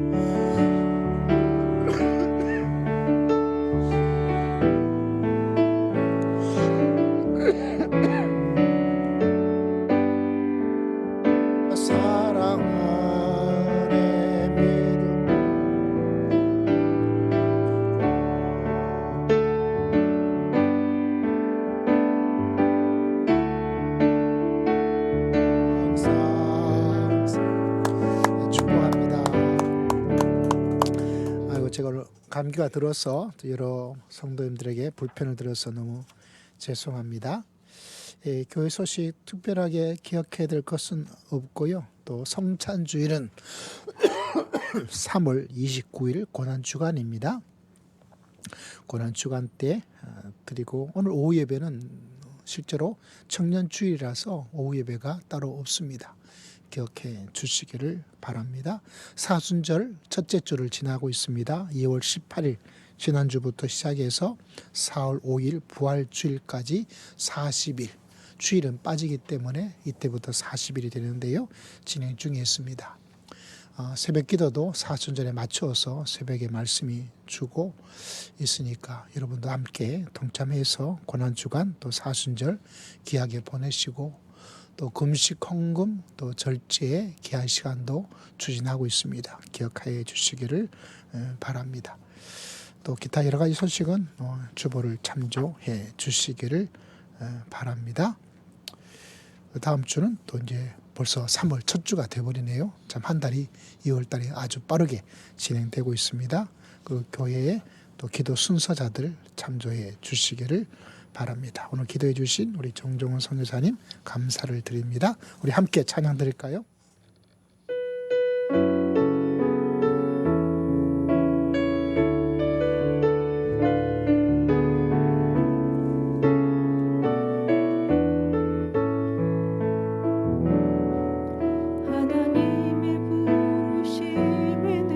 사랑 안에 믿음 축복합니다. 아이고 제가 오늘 감기가 들어서 여러 성도님들에게 불편을 드려서 너무 죄송합니다. 교회 소식 특별하게 기억해야 될 것은 없고요. 또 성찬주일은 3월 29일 고난주간입니다. 고난주간 때 드리고 오늘 오후 예배는 실제로 청년주일이라서 오후 예배가 따로 없습니다. 기억해 주시기를 바랍니다. 사순절 첫째 주를 지나고 있습니다. 2월 18일 지난주부터 시작해서 4월 5일 부활주일까지 40일 주일은 빠지기 때문에 이때부터 40일이 되는데요. 진행 중에 있습니다. 새벽 기도도 사순절에 맞춰서 새벽에 말씀이 주고 있으니까 여러분도 함께 동참해서 고난주간 또 사순절 귀하게 보내시고 또 금식 헌금 또 절제의 귀한 시간도 추진하고 있습니다. 기억하여 주시기를 바랍니다. 또 기타 여러 가지 소식은 주보를 참조해 주시기를 바랍니다. 다음 주는 또 이제 벌써 3월 첫 주가 돼버리네요. 참 한 달이 2월 달이 아주 빠르게 진행되고 있습니다. 그 교회의 또 기도 순서자들 참조해 주시기를 바랍니다. 오늘 기도해 주신 우리 정종원 선교사님 감사를 드립니다. 우리 함께 찬양 드릴까요? 하나님의 부르심에는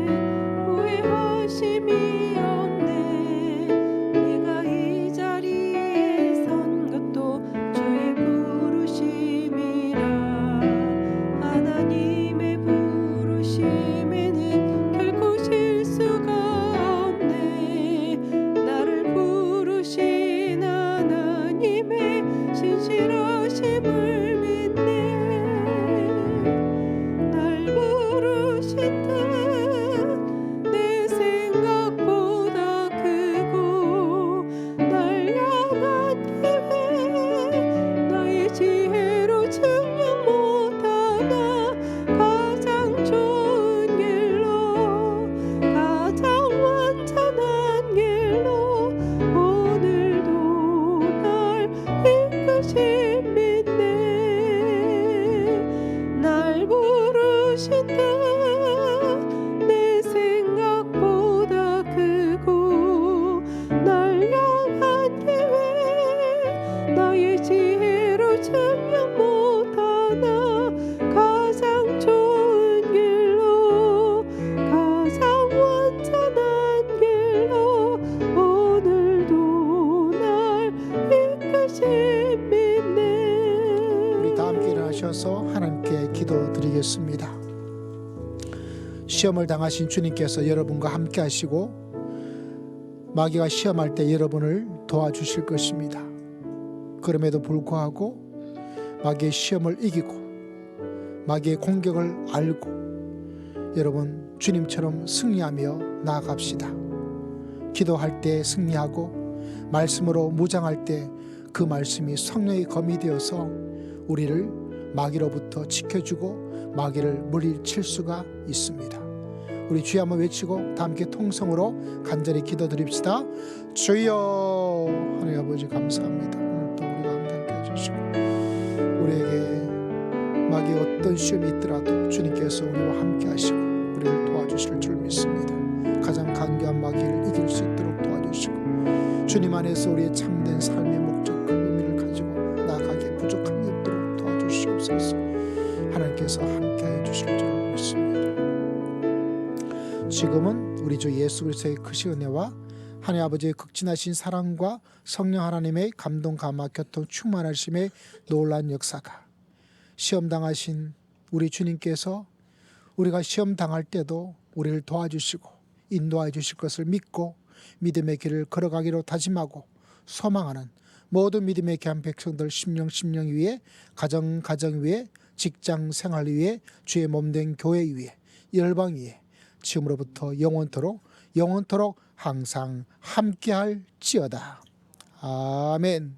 후회하심이 없네. 내가 이 자리에 선 것도 주의 부르심이라. 하나님의 증명보다 나 가장 좋은 길로 가장 완전한 길로 오늘도 날 이끄신 믿네. 우리 다 함께 일어나셔서 하나님께 기도드리겠습니다. 시험을 당하신 주님께서 여러분과 함께 하시고 마귀가 시험할 때 여러분을 도와주실 것입니다. 그럼에도 불구하고 마귀의 시험을 이기고 마귀의 공격을 알고 여러분 주님처럼 승리하며 나아갑시다. 기도할 때 승리하고 말씀으로 무장할 때 그 말씀이 성령의 검이 되어서 우리를 마귀로부터 지켜주고 마귀를 물리칠 수가 있습니다. 우리 주여 한번 외치고 다 함께 통성으로 간절히 기도드립시다. 주여. 하나님 아버지 감사합니다. 오늘도 우리가 함께 해주시고 우리에게 마귀의 어떤 시험이 있더라도 주님께서 우리와 함께 하시고 우리를 도와주실 줄 믿습니다. 가장 간교한 마귀를 이길 수 있도록 도와주시고 주님 안에서 우리의 참된 삶의 목적과 의미를 가지고 나아가게 부족함이 없도록 도와주시옵소서. 하나님께서 함께 해주실 줄 믿습니다. 지금은 우리 주 예수 그리스도의 크신 은혜와 하나님 아버지의 극진하신 사랑과 성령 하나님의 감동 감화 교통 충만하심의 놀라운 역사가 시험당하신 우리 주님께서 우리가 시험당할 때도 우리를 도와주시고 인도해 주실 것을 믿고 믿음의 길을 걸어가기로 다짐하고 소망하는 모든 믿음의 귀한 백성들 심령 위에 가정 위에 직장 생활 위에 주의 몸된 교회 위에 열방 위에 지금으로부터 영원토록 항상 함께할지어다. 아멘.